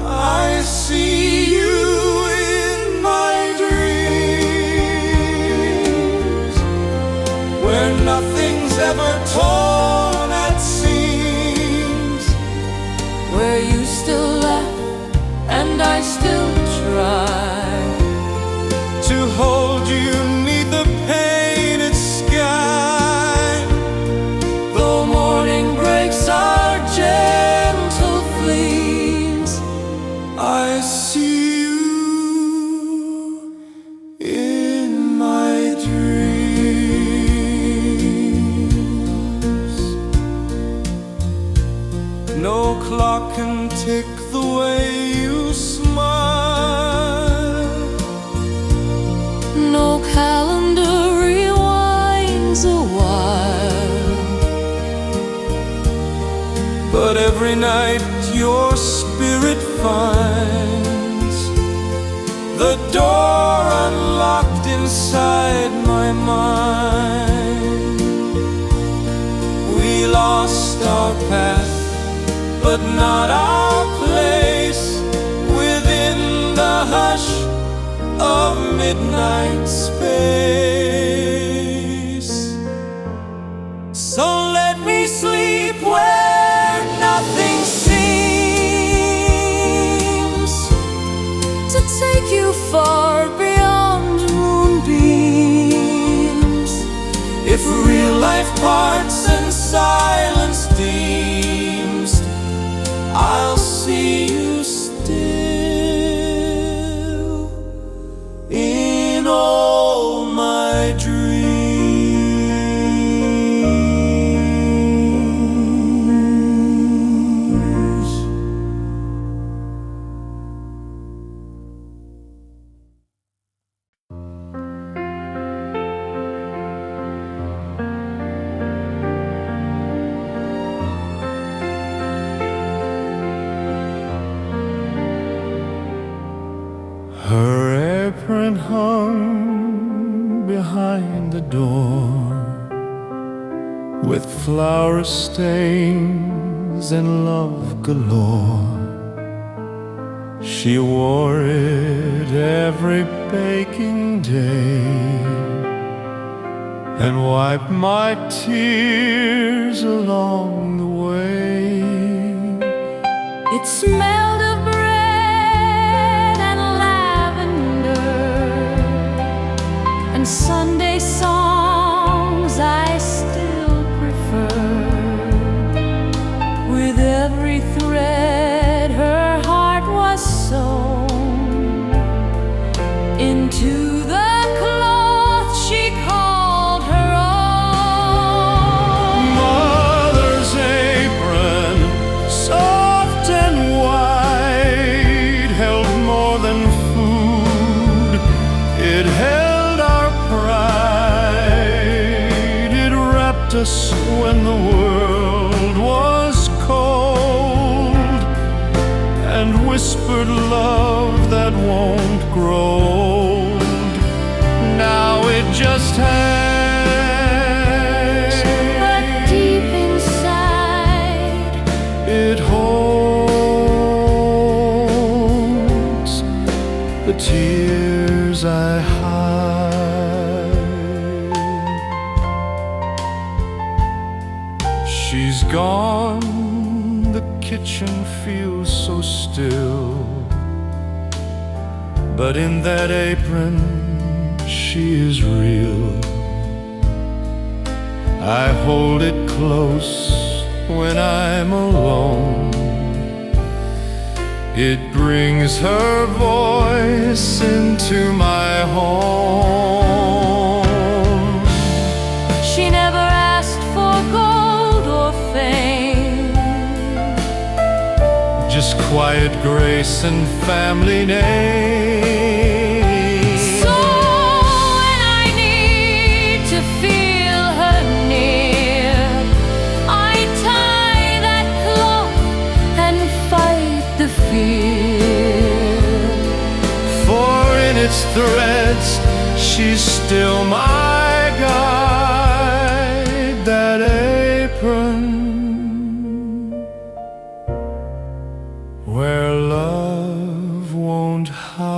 I see you in my dreams, where nothing's ever torn at seams, Where you still laugh and I still try to hold you 'neath the painted sky. though morning breaks our gentle fleams. I see you in my dreams. No clock can tick the way you smile, No calendar rewinds a while, but every night your spirit finds the door unlocked inside my mind. We lost our path, but not our place, within the hush of midnight space. So let me sleep where nothing seems to take you far beyond moonbeams. if real life parts and silence deems. I'll see you still in all my dreams. Her apron hung behind the door, with flower stains and love galore. She wore it every baking day, and wipe my tears along the way. It smelled of bread and lavender and Sunday songs I still prefer. With every thread her heart was sewn into the cloth she called her own. Mother's apron, soft and white, held more than food. It held our pride. It wrapped us when the world was cold, and whispered love that won't grow old. Now it just hangs, But deep inside it holds the tears I hide. She's gone, the kitchen feels so still, but in that apron she is real. I hold it close when I'm alone. It brings her voice into my home. she never asked for gold or fame, Just quiet grace and family name. so when I need to feel her near, I tie that cloth and fight the fear. For in its threads she's still my guide. That apron where love won't hide.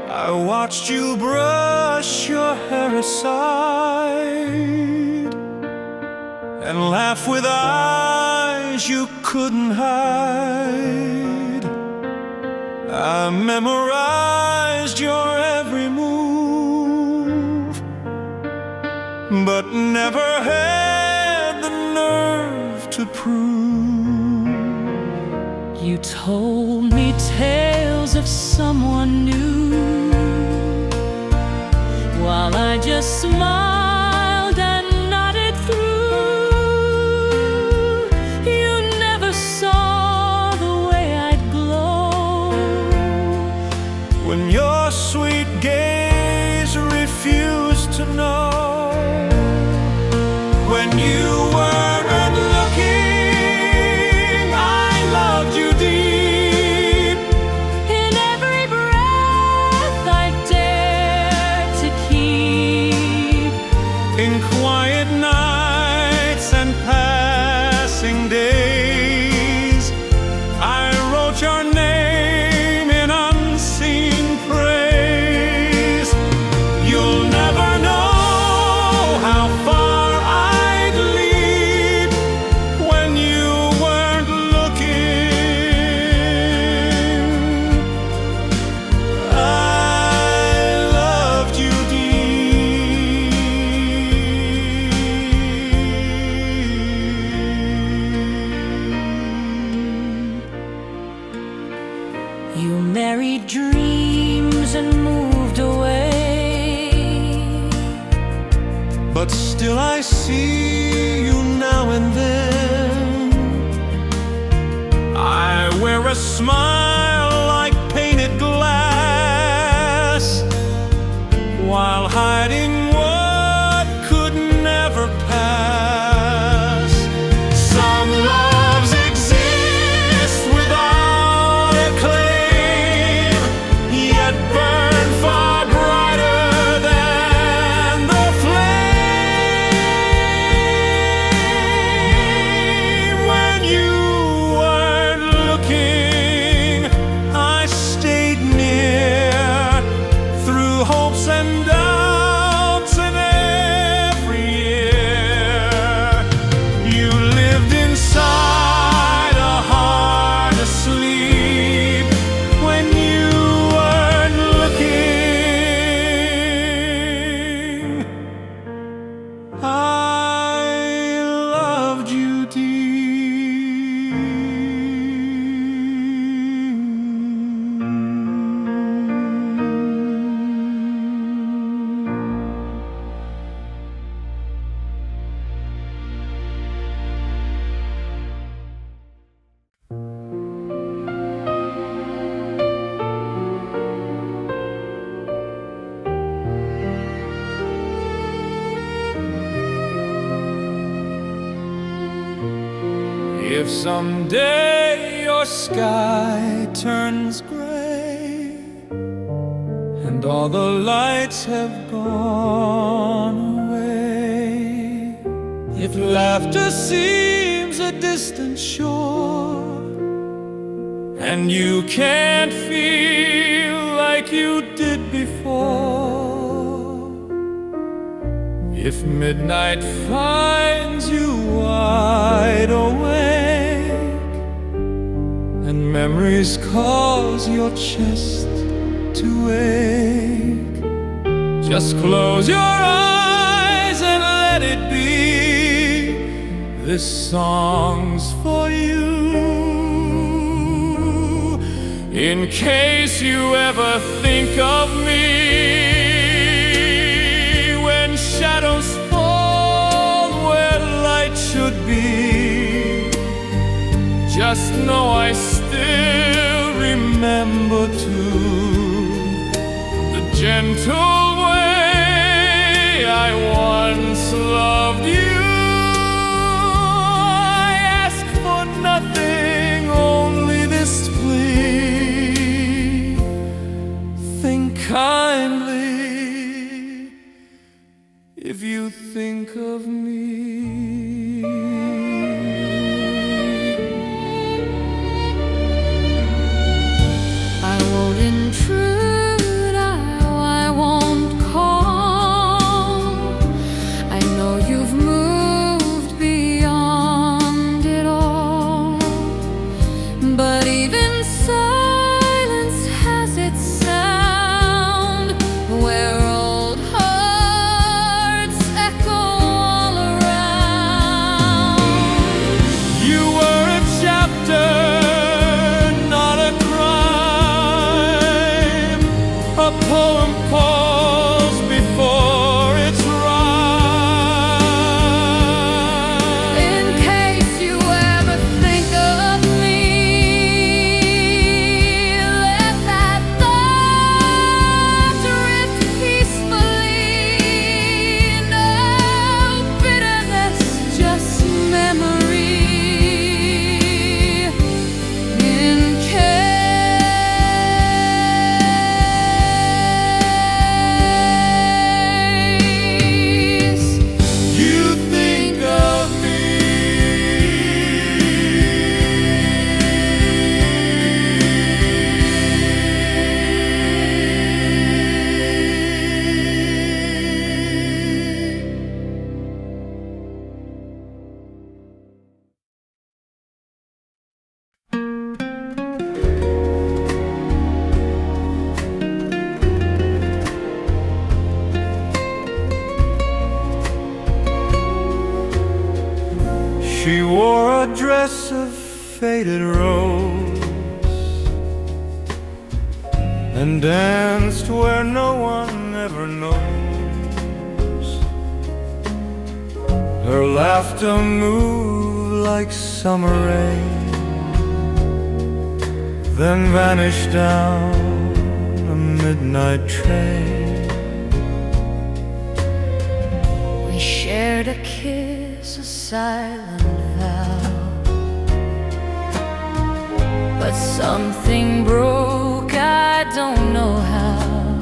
I watched you brush your hair aside and laugh with eyes you couldn't hide. I memorized your every move, but never had the nerve to prove. You told me tales of someone new, while I just smiled and nodded through. You never saw the way I'd glow When your sweet gaze refused to know, when you weren't looking, I loved you deep. in every breath I dared to keep. In quiet nights and passing days, I wrote your name in unseen praise. You'll never know how far I'd leap when you weren't looking. I loved you deep. You married dreams and moved away, But still I see you now and then. I wear a smile like painted glass, while hiding what could never pass. Some loves exist without a claim. If someday your sky turns gray and all the lights have gone away, if laughter seems a distant shore and you can't feel like you did before, if midnight finds you wide awake and memories cause your chest to ache, just close your eyes and let it be. This song's for you. In case you ever think of me when shadows fall where light should be, just know I still remember too the gentle way I once loved you. I ask for nothing, only this plea: think kindly if you think of me. I won't intrude, I won't call. I know you've moved beyond it all, but even silence has its sound, where old hearts echo all around. You were a chapter, not a crime, a poem paused before its rhyme. In case you ever think of me, let that thought drift peacefully. No bitterness, just memory. In case You think of She wore a dress of faded rose and danced where no one ever knows. Her laughter moved like summer rain, then vanished down a midnight train. we shared a kiss, a silent vow, but something broke, I don't know how.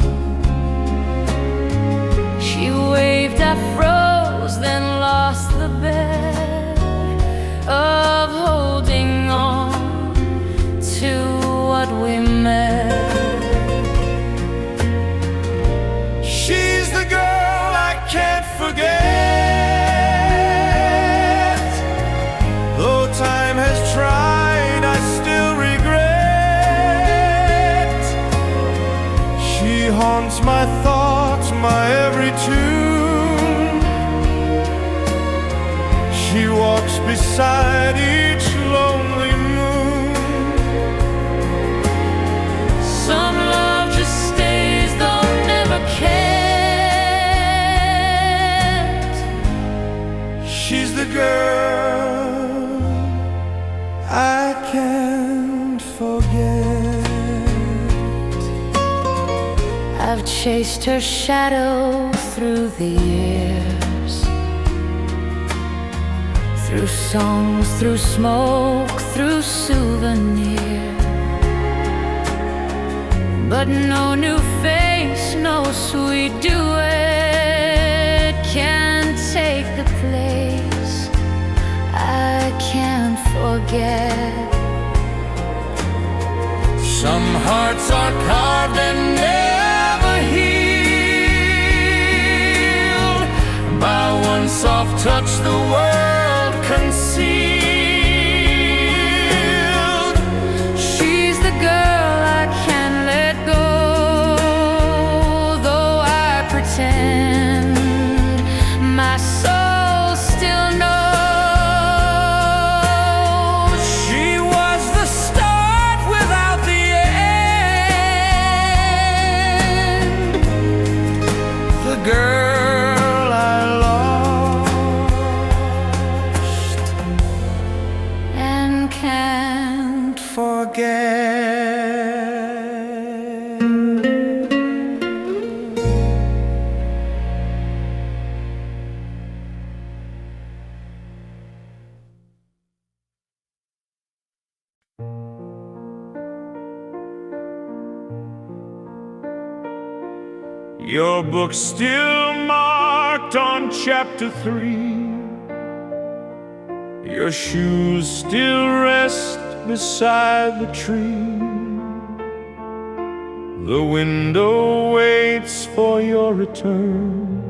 She waved, I froze, then lost the bet of holding on to what we met. She's the girl I can't forget. Though time has tried, I still regret. She haunts my thoughts, my every tune. She walks beside each lonely moon. Some love just stays, though never cares. She's the girl I can't forget. I've chased her shadow through the years, through songs, through smoke, through souvenirs. But no new face, no sweet duet can take the place I can't forget. Some hearts are carved and never healed by one soft touch the world concealed. She's the girl I can't let go, though I pretend my soul still knows. She was the start without the end, the girl I lost and can't forget. Your book's still marked on chapter 3. Your shoes still rest beside the tree. The window waits for your return,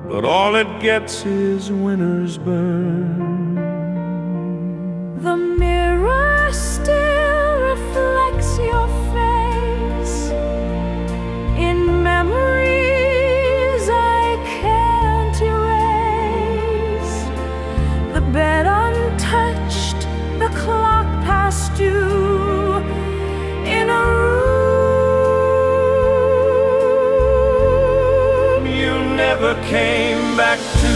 but all it gets is winter's burn. The mirror still reflects your face in memories I can't erase. The bed untouched, the clock past due, in a room You never came back to,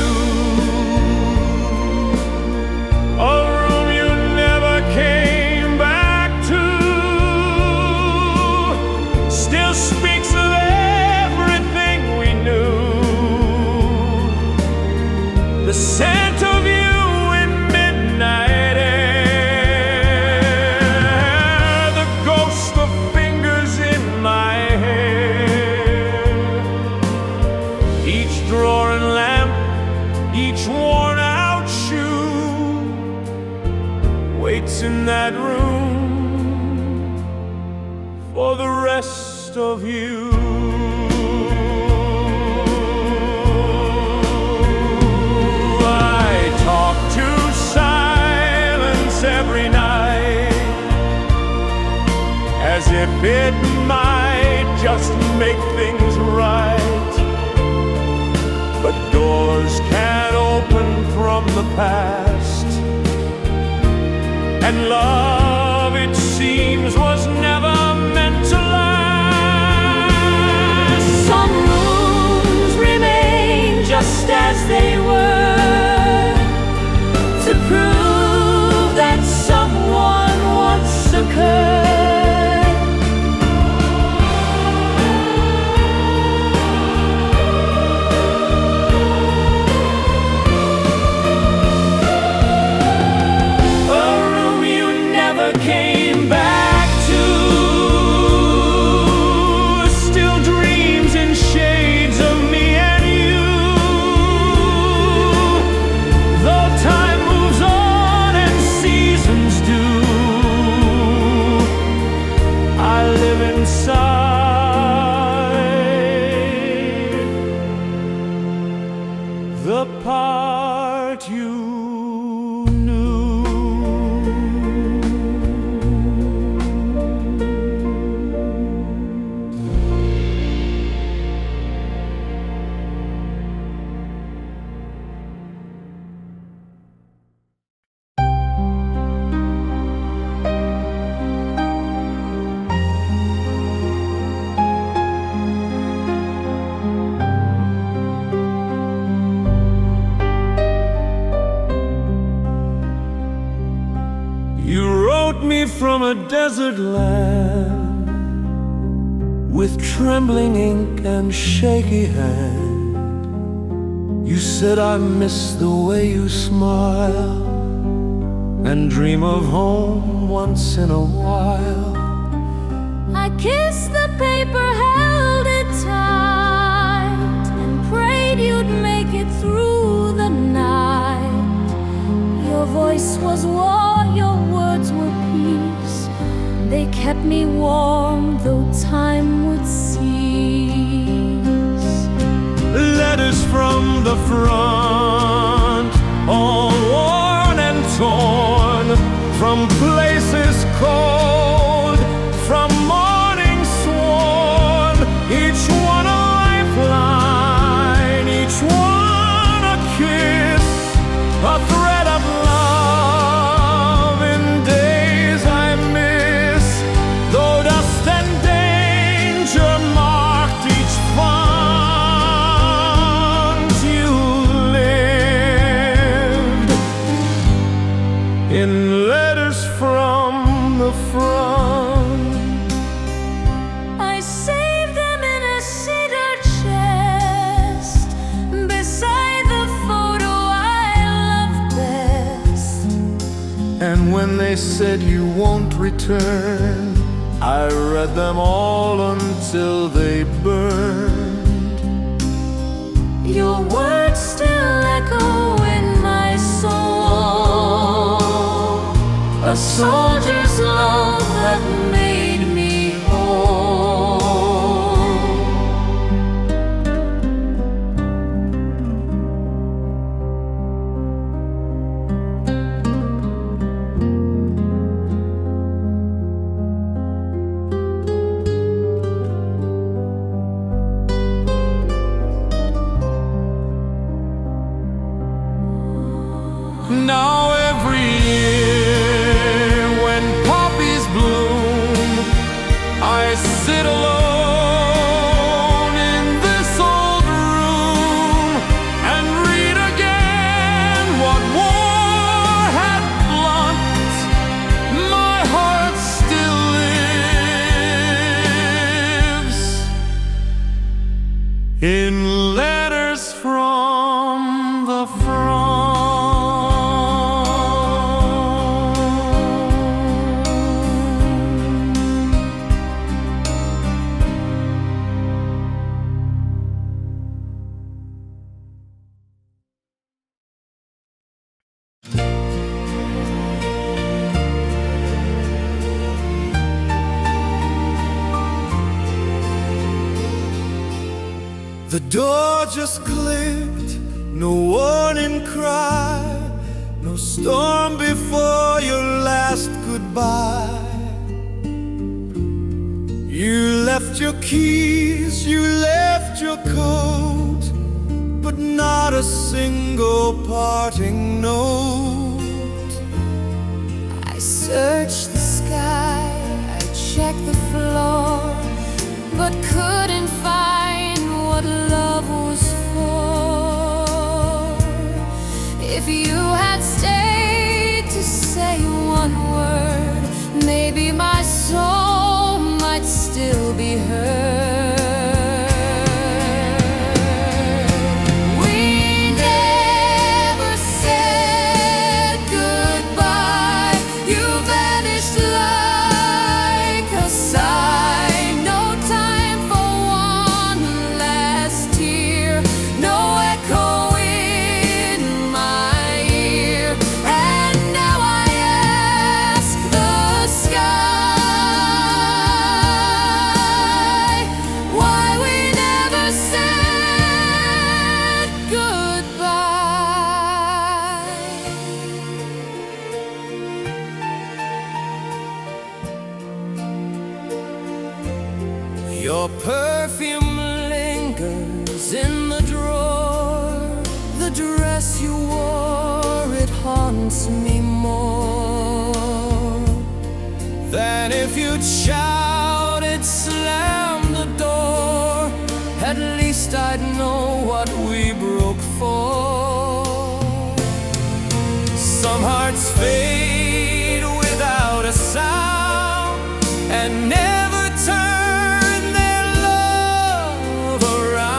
a room you never came back to. Still speaks of everything we knew. The scent of you in midnight air, the ghost of fingers in my hair. Each drawer and lamp, each worn out shoe waits in that room for the rest of you. I talk to silence every night, as if it might just make things right. But doors can't open from the past, and love, it seems, was never meant to last. Some rooms remain just as they were, to prove that someone once occurred. A room you never came back to, still dreams in shades of me and you. Though time moves on and seasons do, I live inside the part you knew. You wrote me from a desert land, with trembling ink and shaky hand. You said I miss the way you smile and dream of home once in a while. I kissed the paper, held it tight, and prayed you'd make it through the night. Your voice was war, your words were peace. They kept me warm, though time would cease. Letters from the front, all worn and torn, from places cold, from morning sworn. Each one a lifeline, each one a kiss, a thread of love in days I miss. Though dust and danger marked each font, you lived in letters from the front. I saved them in a cedar chest, beside the photo I loved best. And when they said you won't return, I read them all until they burned. Your words still echo in my soul, a soldier's love that made me whole. Now every year when poppies bloom, I sit alone in this old room and read again what war had blunt. My heart still lives in letters from the front. The door just clicked, no warning cry, no storm before your last goodbye. You left your keys, you left your coat, but not a single parting note. I searched the sky, I checked the floor, but couldn't find what love was for. If you had stayed to say one word, maybe my soul might still be heard. We never said goodbye. You vanished like a sigh. No time for one last tear, no echo in my ear. And now I ask the sky why we never said goodbye. Your perfume lingers in the drawer, the dress you wore, it haunts me more than if you'd shouted, slammed the door. At least I'd know what we broke for. Some hearts fade without a sound and never turn their love around.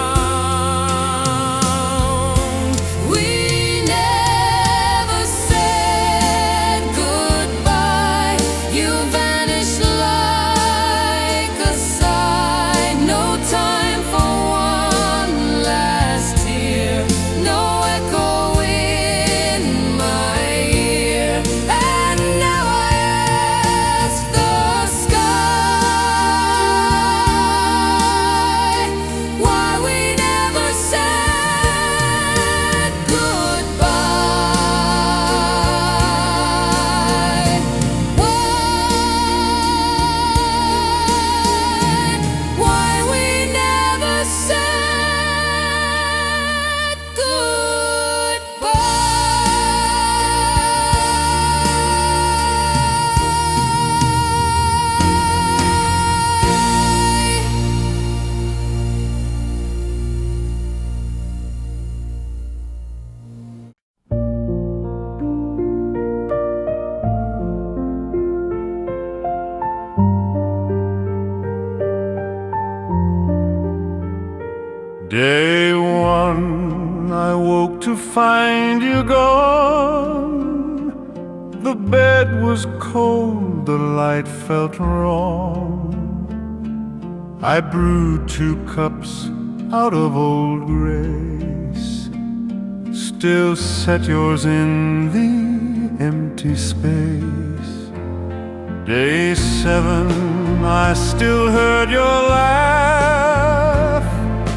21, I woke to find you gone. The bed was cold, the light felt wrong. I brewed 2 cups out of old grace, still set yours in the empty space. Day 7, I still heard your laugh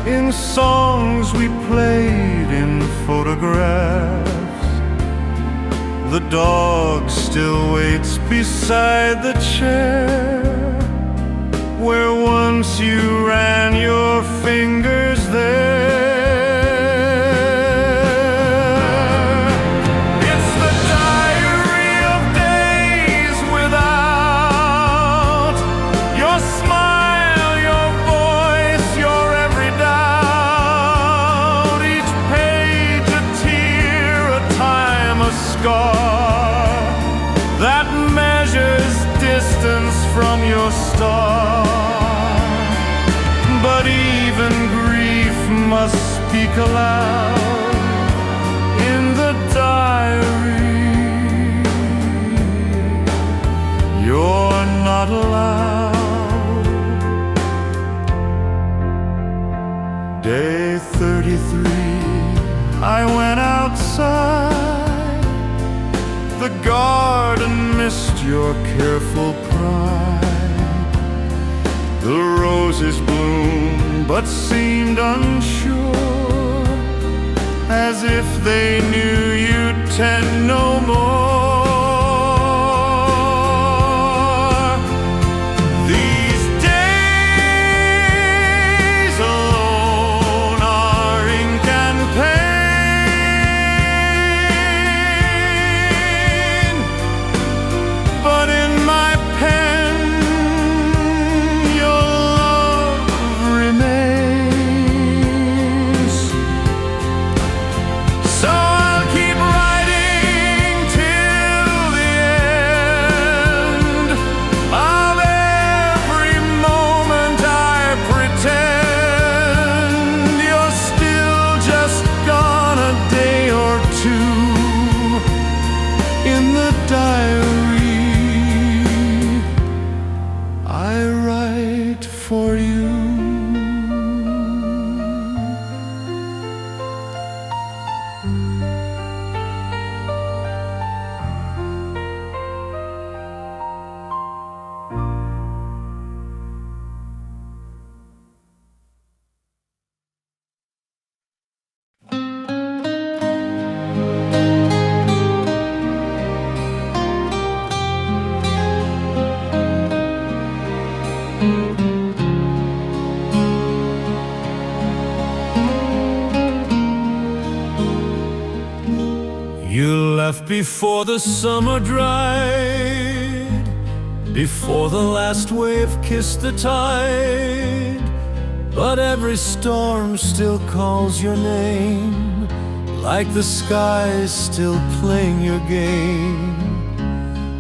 in songs we played in photographs. The dog still waits beside the chair where once you ran your fingers there. It's the diary of days without your smile, your voice, your every doubt. Each page a tear, a time, a scar that measures distance from your star. But even grief must speak aloud in the diary. You're not allowed. Day 33, I went outside. The garden missed your careful pride. The roses bloomed but seemed unsure, as if they knew you'd tend no more. These days alone are ink and pain, but in my pen for you. You left before the summer dried, before the last wave kissed the tide. But every storm still calls your name, like the sky's still playing your game.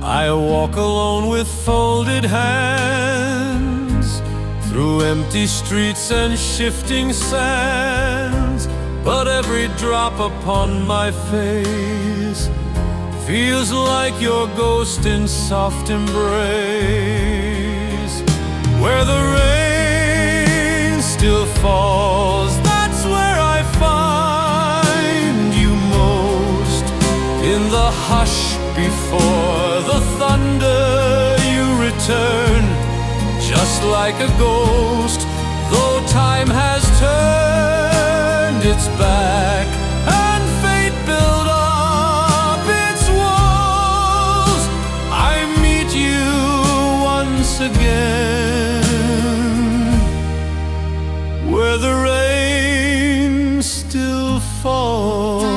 I walk alone with folded hands, through empty streets and shifting sands. But every drop upon my face feels like your ghost in soft embrace. Where the rain still falls, that's where I find you most. In the hush before the thunder you return, just like a ghost, though time has turned its back and fate built up its walls. I meet you once again, where the rain still falls.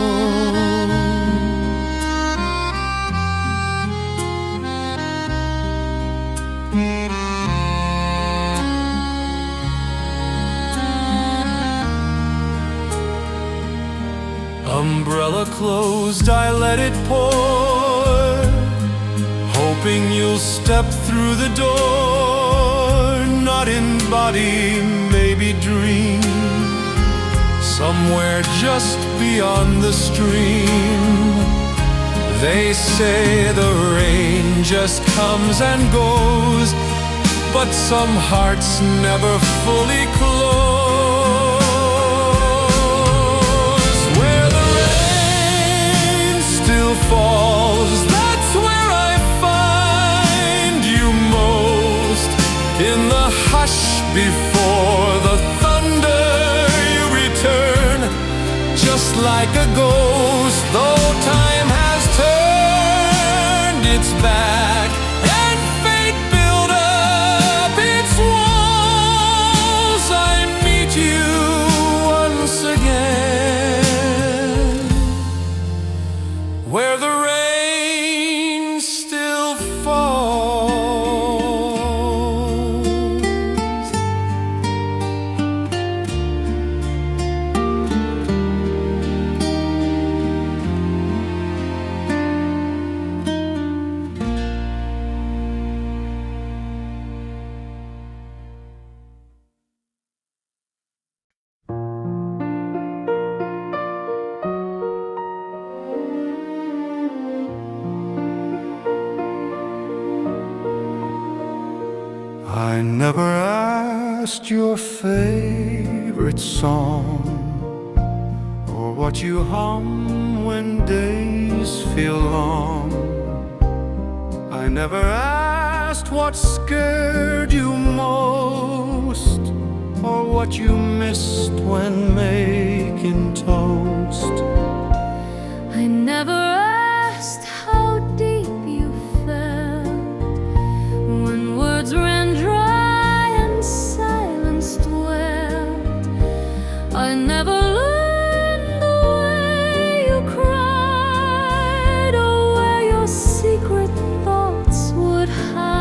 Umbrella closed, I let it pour, hoping you'll step through the door, not in body, maybe dream. somewhere just beyond the stream. They say the rain just comes and goes, but some hearts never fully close. Where the rain still falls, that's where I find you most. In the hush before the thunder you return, just like a ghost, though time has turned its back and fate built up its walls. I meet you once again, where the rain still falls. I never asked your favorite song, or what you hum when days feel long. I never asked what scared you most, or what you missed when making toast. I never asked how deep you felt when words ran dry and silence dwelt. I never learned the way you cried, or where your secret thoughts would hide.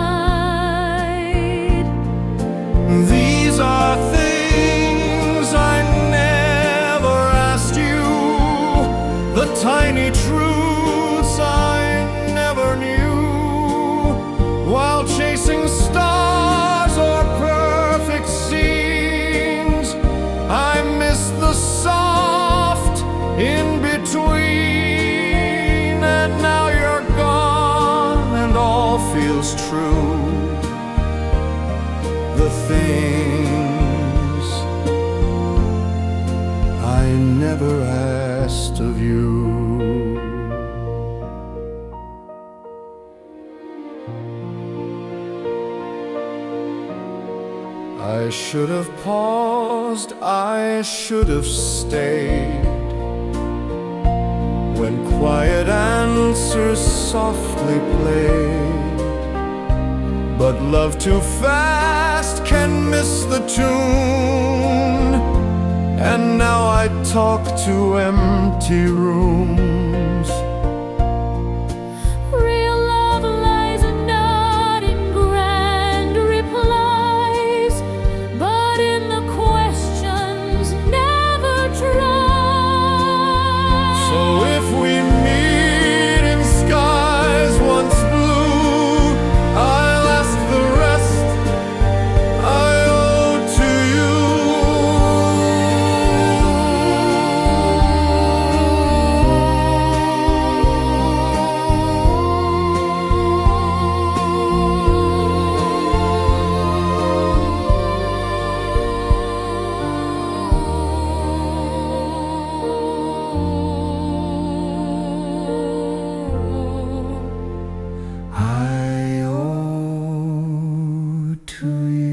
These are things I never asked you, the tiny truths I never knew. While chasing stars or perfect scenes, I miss the soft in between. And now you're gone and all feels true. The things I never asked of you. I should have paused, I should have stayed when quiet answers softly played. But love too fast can miss the tune, and now I talk to empty rooms. Real love lies not in grand replies, but in the questions never tried. So if we meet in skies once blue, I'll ask the rest I owe to you. I owe to you.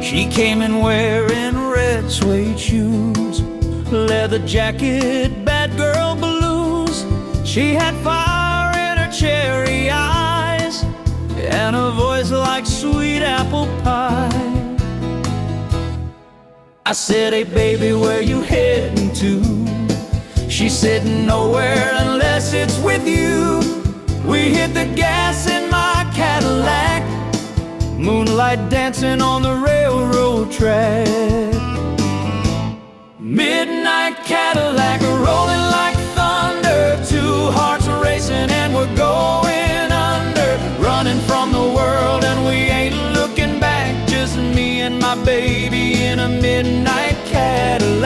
She came in wearing red suede shoes, leather jacket, bad girl blues. She had fire in her cherry eyes and a voice like sweet apple pie. I said, hey baby, where you heading to? She said, nowhere unless it's with you. We hit the gas in my Cadillac moonlight dancing on the railroad track. Midnight Cadillac rolling like thunder, two hearts racing and we're going under. Running from the world and we ain't looking back, just me and my baby in a midnight Cadillac.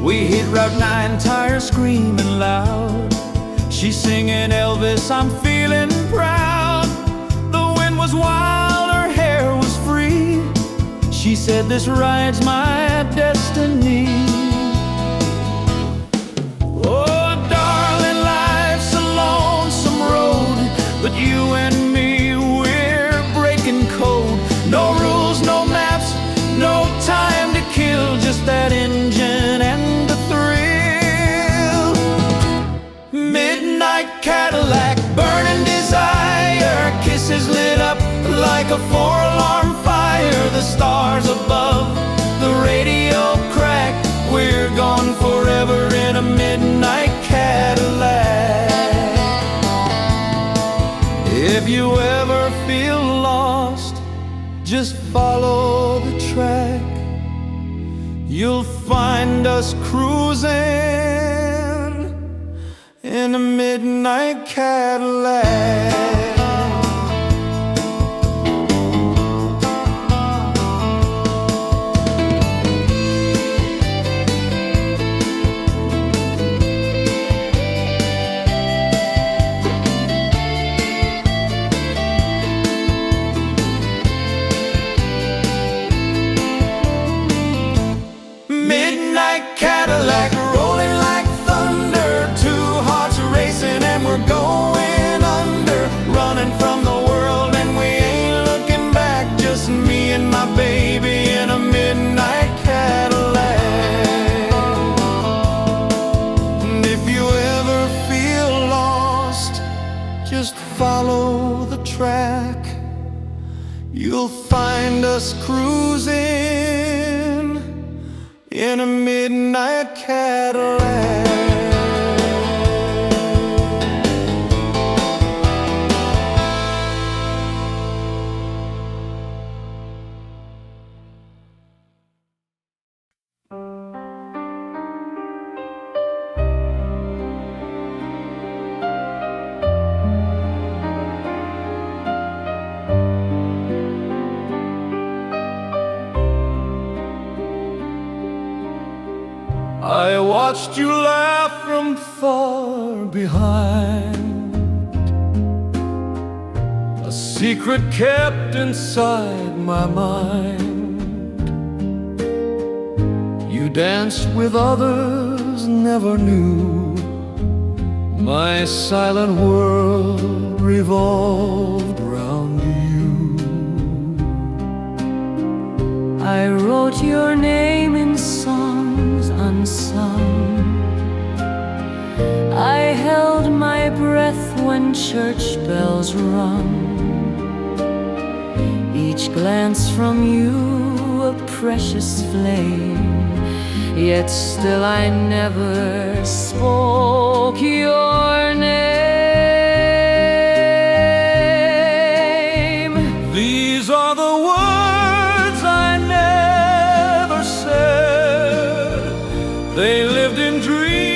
We hit Route 9, tires screaming loud. She's singing Elvis, I'm feeling proud. The wind was wild, her hair was free. She said, this ride's my destiny. Oh, darling, life's a lonesome road, but you and me, we're breaking code. No rules, no maps, no time to kill, just that engine and the thrill. Midnight Cadillac, burning desire, kisses lit up like a four-alarm fire. The stars above, the radio crack, we're gone forever in a midnight Cadillac. If you ever feel lost, just follow the track. You'll find us cruising in a midnight Cadillac. Midnight Cadillac rolling like thunder, two hearts racing and we're going under. Running from the world and we ain't looking back, just me and my baby in a midnight Cadillac. And if you ever feel lost, just follow the track. You'll find us cruising in a midnight Cadillac. I watched you laugh from far behind, a secret kept inside my mind. You danced with others, never knew my silent world revolved round you. I wrote your name in songs unsung. I held my breath when church bells rung. Each glance from you a precious flame, yet still I never spoke your name. These are the words I never said. They lived in dreams,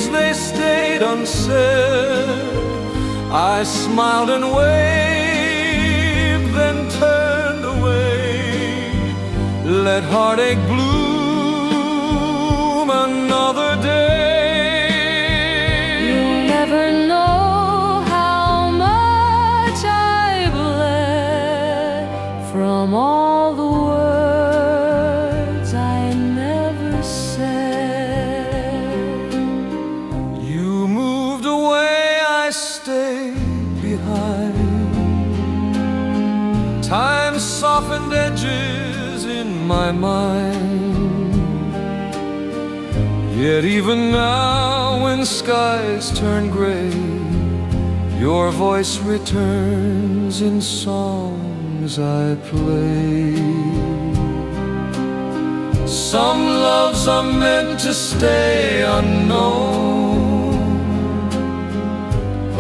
they stayed unsaid. I smiled and waved, then turned away. Let heartache bloom another day. You'll never know how much I bled from all the words I never said. You moved away, I stayed behind. Time softened edges in my mind. Yet even now when skies turn gray, your voice returns in songs I play. Some loves are meant to stay unknown.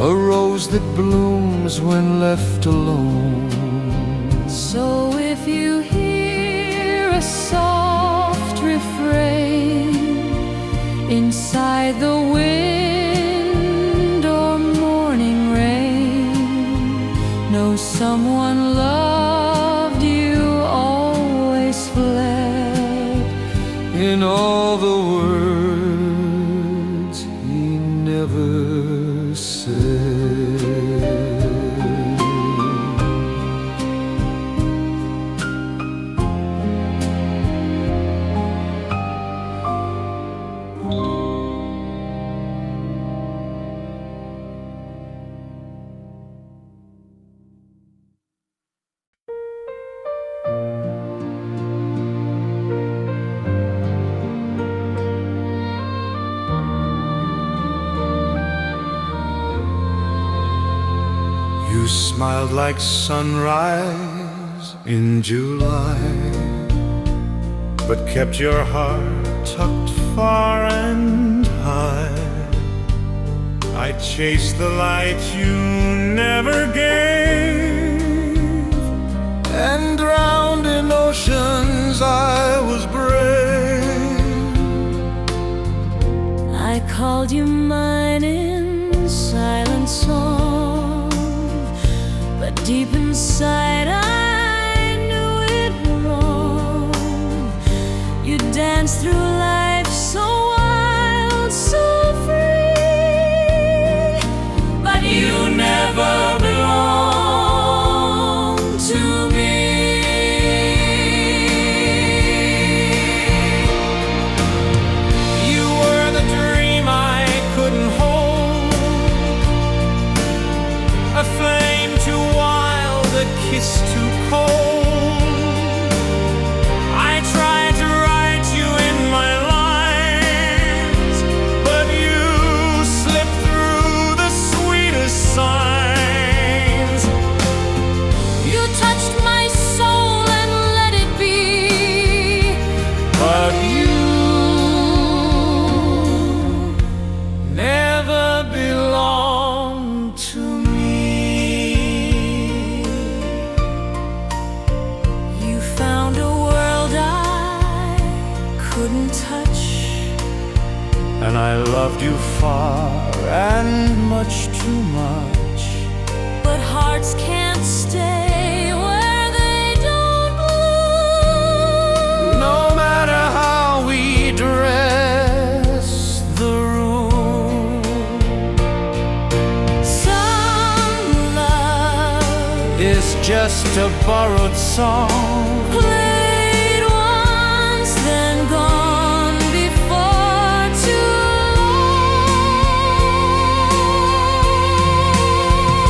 a rose that blooms when left alone. So if you hear a soft refrain inside the wind or morning rain, know someone loved you, always fled. In all the words he never said. You smiled like sunrise in July, but kept your heart tucked far and high. I chased the light you never gave, and drowned in oceans I was brave. I called you mine in silent song, but deep inside I knew it wrong. You danced through life so wild, so free, but you never belonged to me. You were the dream I couldn't hold, a flame too wild, a kiss too cold. I tried to write you in my lines, but you slipped through the sweetest signs. You touched my soul and let it be, But you never belonged to me. you found a world I couldn't touch. And I loved you far and much too much. But hearts can't stay where they don't belong. No matter how we dress the room, Some love it's just a borrowed song. played once, then gone before too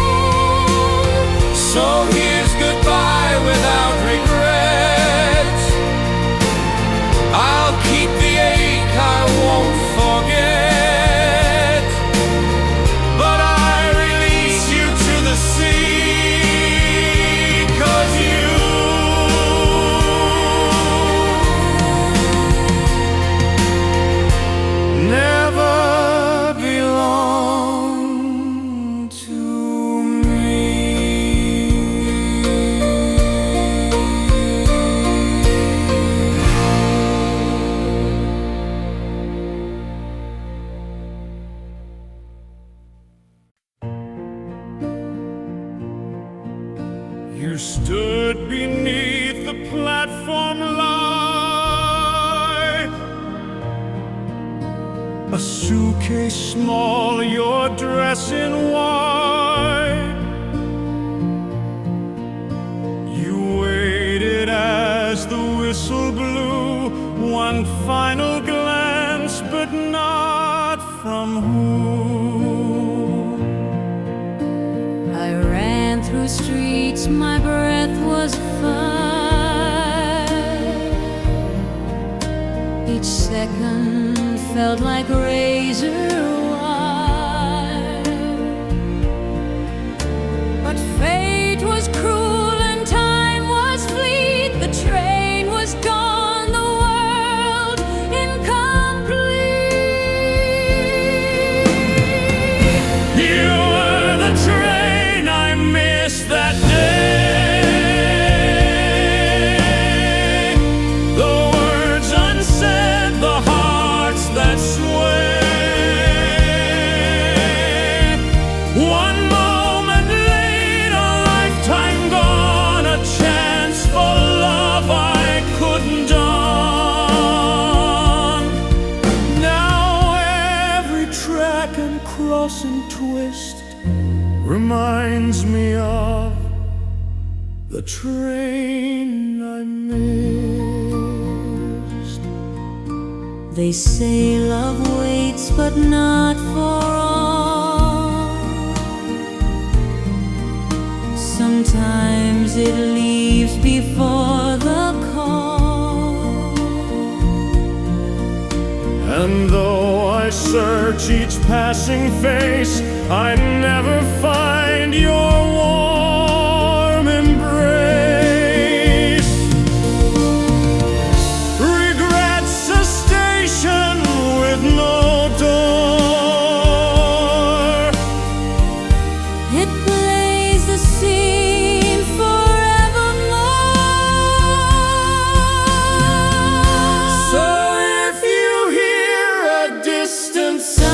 long. So here's goodbye without regret. I'll keep the ache, I won't forget. But I release you to the sea, 'cause you never belonged to me. You stood beneath the platform light, a suitcase small, your dress in white. You waited as the whistle blew, one final glance, but not from who. I ran through streets, my breath was fire. Each second felt like razor wire. But fate was cruel and time was fleet. The train was gone, the world incomplete. You were reminds me of the train I missed. They say love waits, but not for all. Sometimes it leaves before the call. And though I search each passing face, I never find your warm embrace. Regrets a station with no door. It plays the scene forevermore. So if you hear a distant sound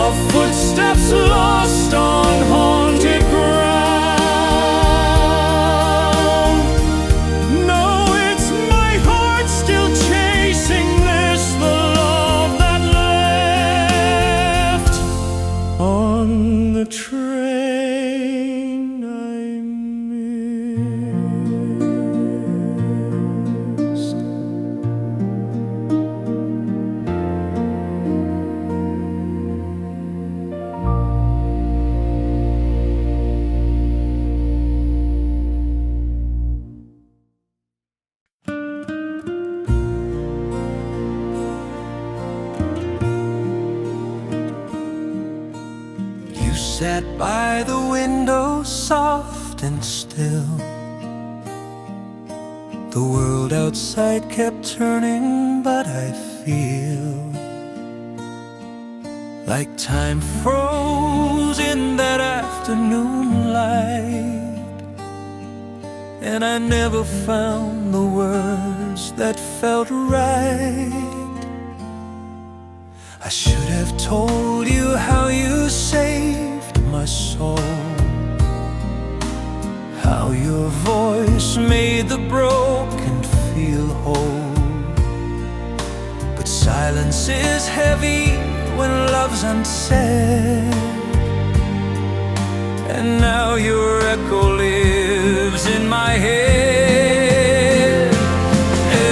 of footsteps lost on haunted ground, know it's my heart still chasing this, the love that left on the train I missed. You sat by the window, soft and still. The world outside kept turning, but I feel like time froze in that afternoon light. And I never found the words that felt right. I should have told you how you saved my soul, how your voice made the broken feel whole. But silence is heavy when love's unsaid, and now your echo lives in my head.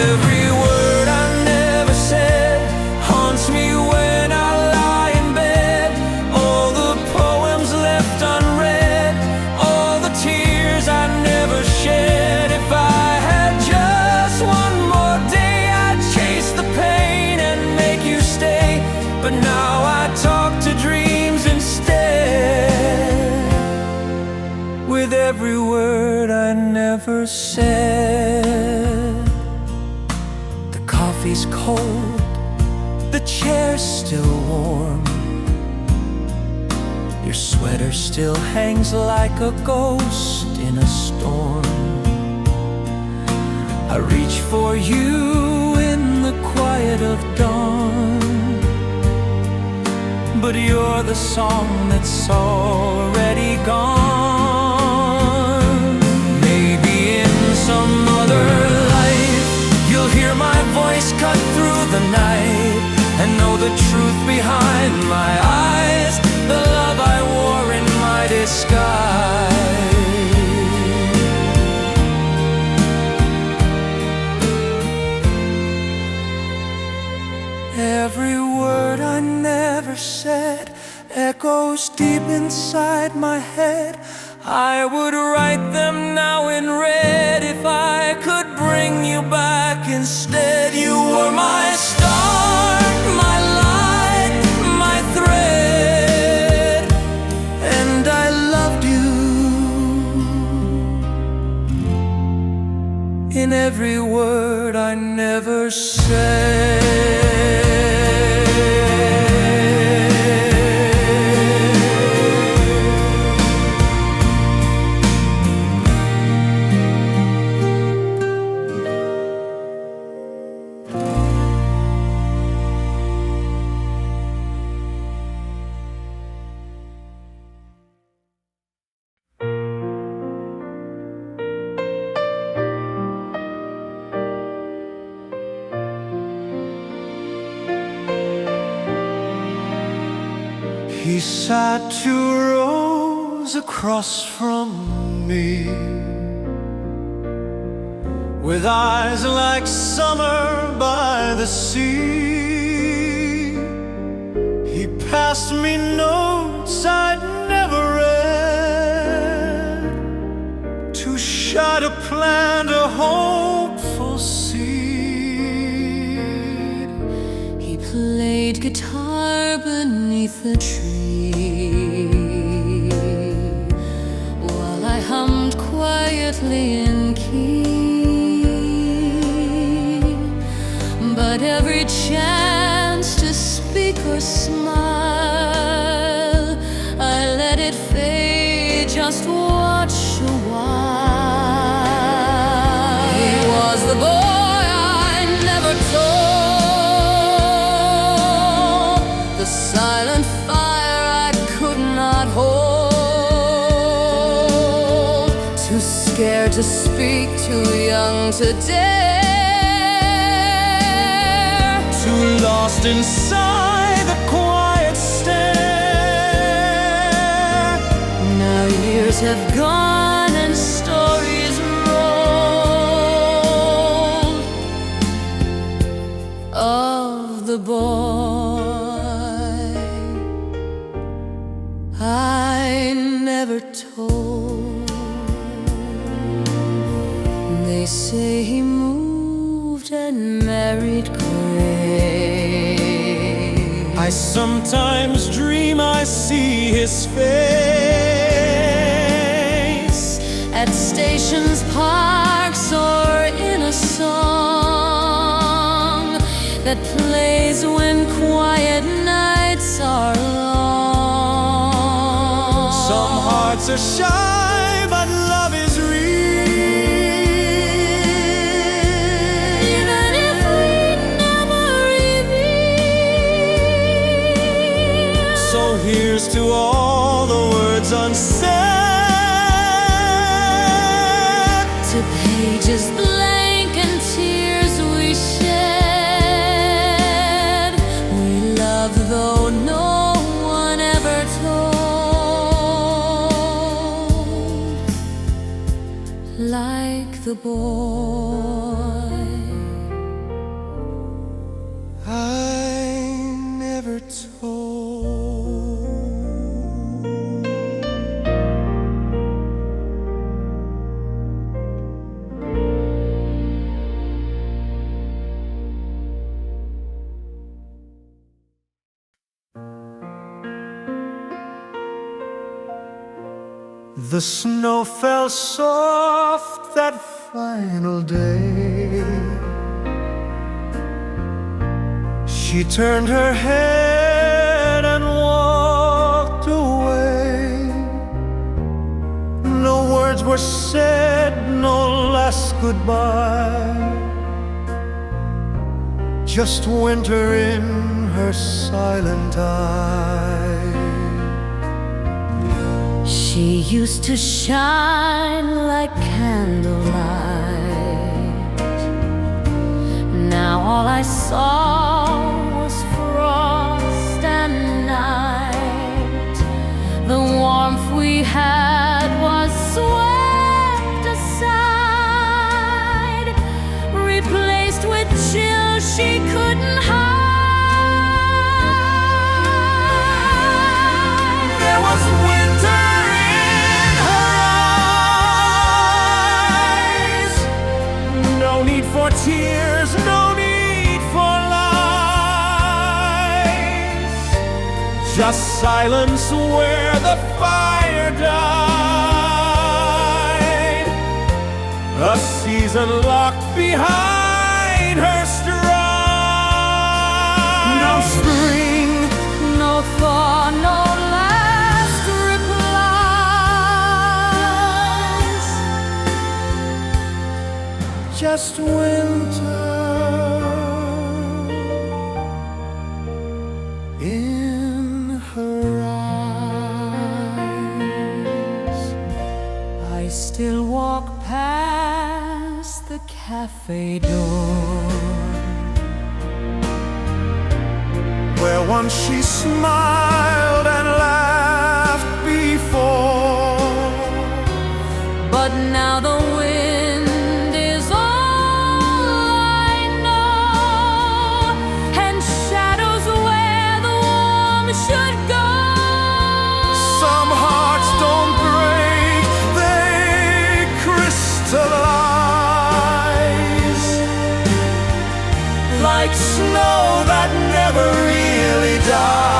Every word I never said haunts me when I lie in bed. All the poems left unread, all the tears I never shed. If I had just one more day, I'd chase the pain and make you stay. But now I talk to dreams instead, with every word I never said. The coffee's cold, the chair's still warm, your sweater still hangs like a ghost in a storm. I reach for you in the quiet of dawn, but you're the song that's already gone. Maybe in some other life you'll hear my voice cut through the night and know the truth behind my eyes, the love I wore in my disguise. Every word I never said echoes deep inside my head. I would write them now in red if I could bring you back instead. You were my star, my light, my thread, and I loved you in every word I never said. He sat 2 rows across from me, with eyes like summer by the sea. He passed me notes I'd never read, too shy to plant a hopeful seed. He played guitar beneath the tree, while I hummed quietly in key. But every chance to speak or smile, I let it fade, just watch a while. He was the boy I never told, the silent fire I could not hold, too scared to speak, too young to dare, Too lost inside the quiet stare. Now years have gone and stories rolled of the boy I never told. They say he moved and married gray. I sometimes dream I see his face At stations, parks, or in a song that plays when quiet nights are long. Some hearts are shy, but love is real. Even if we never reveal. So here's to all the words unsaid, To pages blank and tears we shed. We love though no one ever told, like the boy I never told. The snow fell soft that final day. She turned her head and walked away. No words were said, no last goodbye, just winter in her silent eye. She used to shine like candlelight. Now all I saw was frost and night. The warmth we had was swept aside, replaced with chill she couldn't hide. There was winter in her eyes. No need for tears, no need for lies, just silence where the fire died. A season locked behind her stride. No spring, No thaw, no last replies, just winter in her eyes. I still walk past the cafe door, Where once she smiled and Now the wind is all I know, and shadows where the warm should go. Some hearts don't break, they crystallize like snow that never really dies.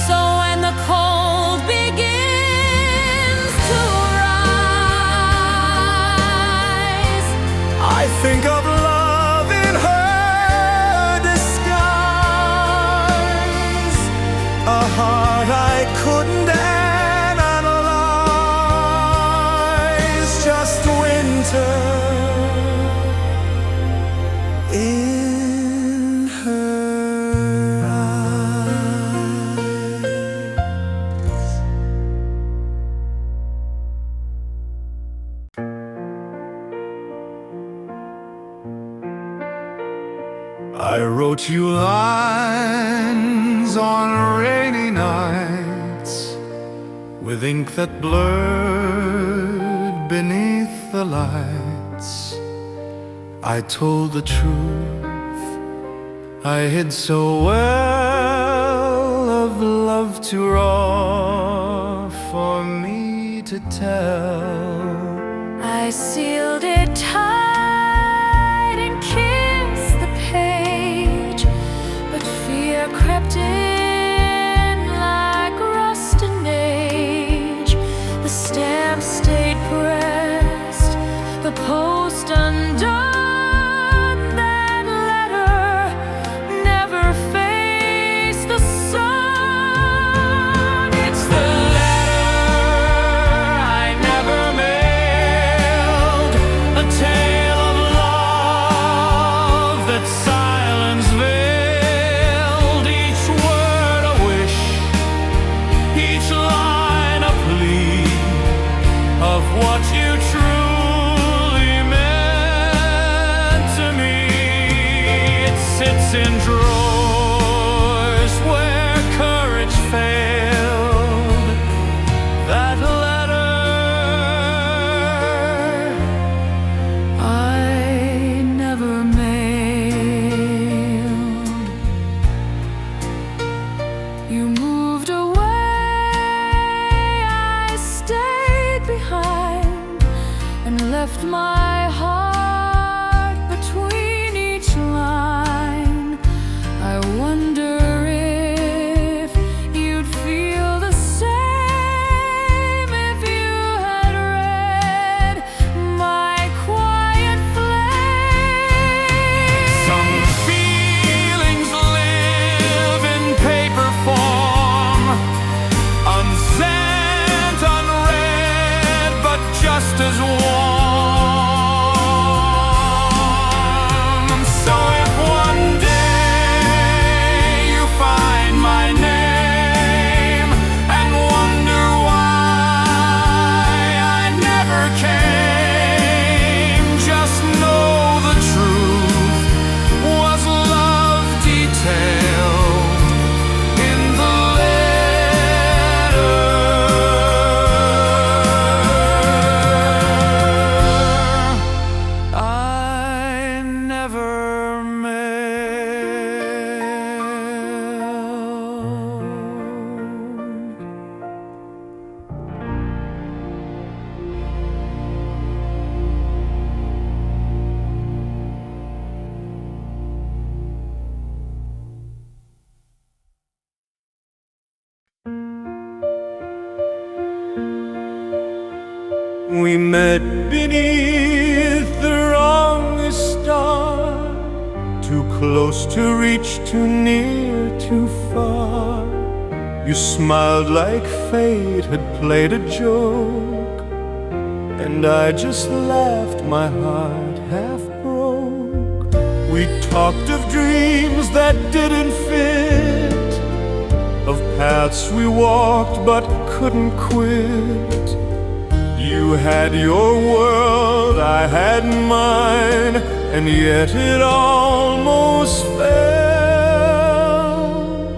So when the cold begins to rise, I think of love in her disguise, a heart I couldn't analyze, just winter in her eyes. I wrote you lines on rainy nights with ink that blurred beneath the lights. I told the truth I hid so well, of love too raw for me to tell. I sealed it tight and kissed the page, but fear crept in like rust and age. The stamp stayed pressed, the post undone. That letter never faced the sun. It's the letter I never mailed, a tale of love that silence veiled. Each word a wish, each line a plea of what you truly meant to me. It sits in drawers where courage failed. That letter I never mailed. You moved away, I stayed behind and left my heart between each line. I wonder if you'd feel the same if you had read my quiet flame. Some feelings live in paper form, unsent, unread, but just as warm. So if one day you find my name and wonder why I never came, just know the truth was love detailed in the letter I never We met beneath the wrongest star, too close to reach, too near, too far. You smiled like fate had played a joke, and I just laughed, my heart half broke. We talked of dreams that didn't fit, of paths we walked but couldn't quit. You had your world, I had mine, and yet it almost felt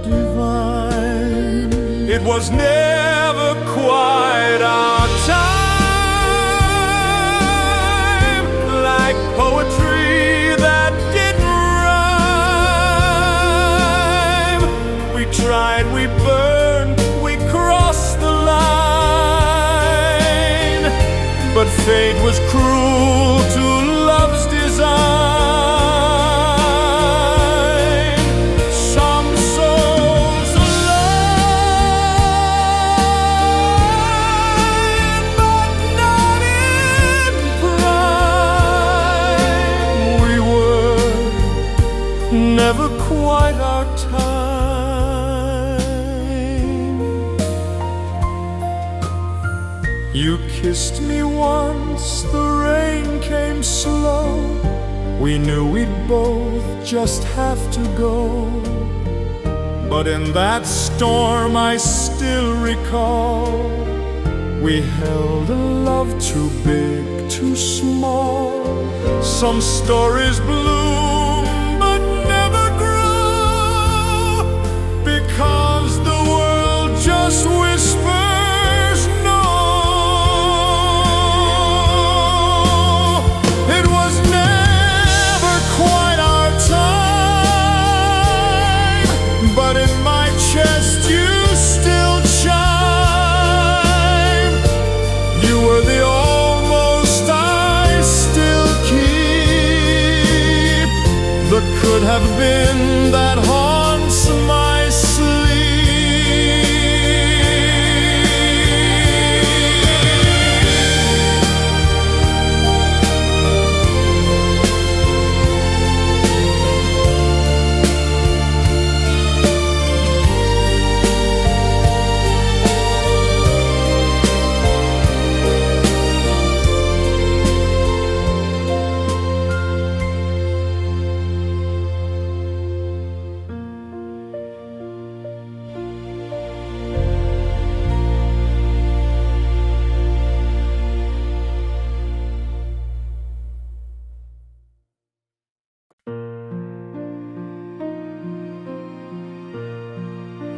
divine. It was never quite night we burned, we crossed the line. But fate was cruel to love's design. Some souls align, but not in prime. We were never quite our time. You kissed me once, the rain came slow. We knew we'd both just have to go. But in that storm I still recall, we held a love too big, too small. Some stories bloom but never grow, because the world just whispers no. It was never quite our time, but in my chest you still chime. You were the almost I still keep, the could have been that haunts my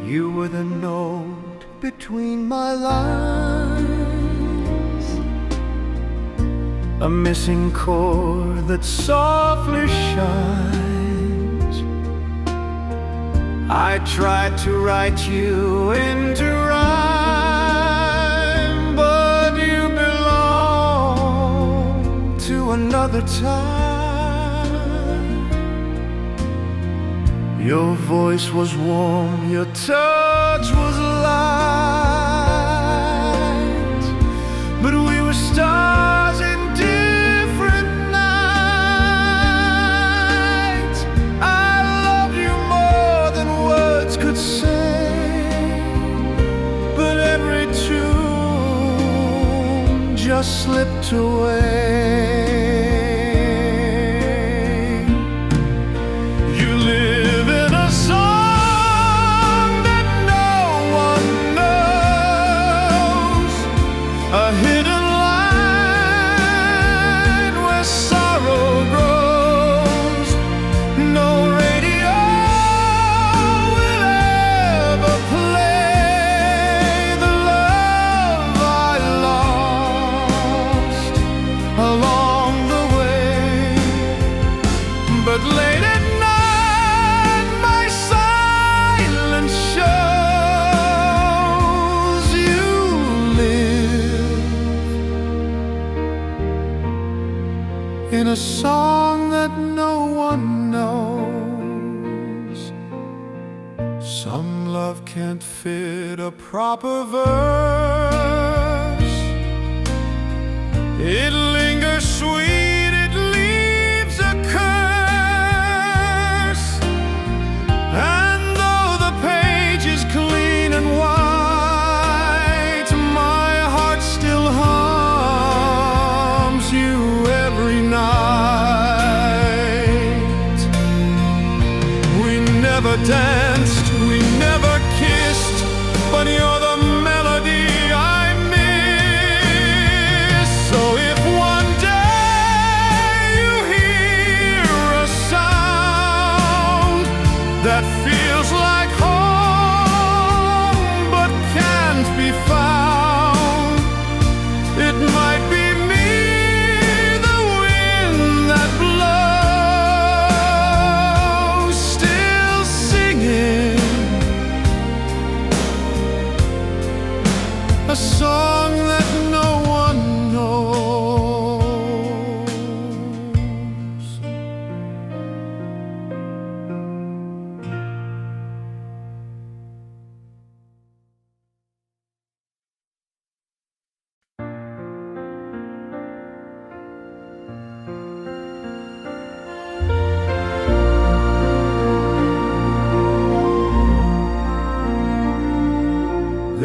You were the note between my lines, a missing chord that softly shines. I tried to write you into rhyme, but you belong to another time. Your voice was warm, your touch was light, but we were stars in different nights. I loved you more than words could say, but every tune just slipped away. In a song that no one knows, some love can't fit a proper verse. It lingers sweet, it leaves a curse. And though the page is clean and white, my heart still hums you every night. We never danced, we never kissed, but you're the melody I miss. So if one day you hear a sound that feels like home but can't be found, it might be me, the wind that blows, still singing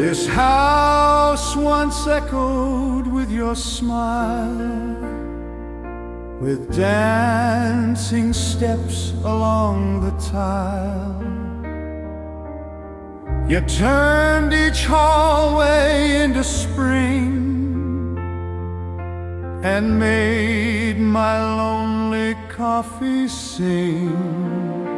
This house once echoed with your smile, with dancing steps along the tile. You turned each hallway into spring and made my lonely coffee sing.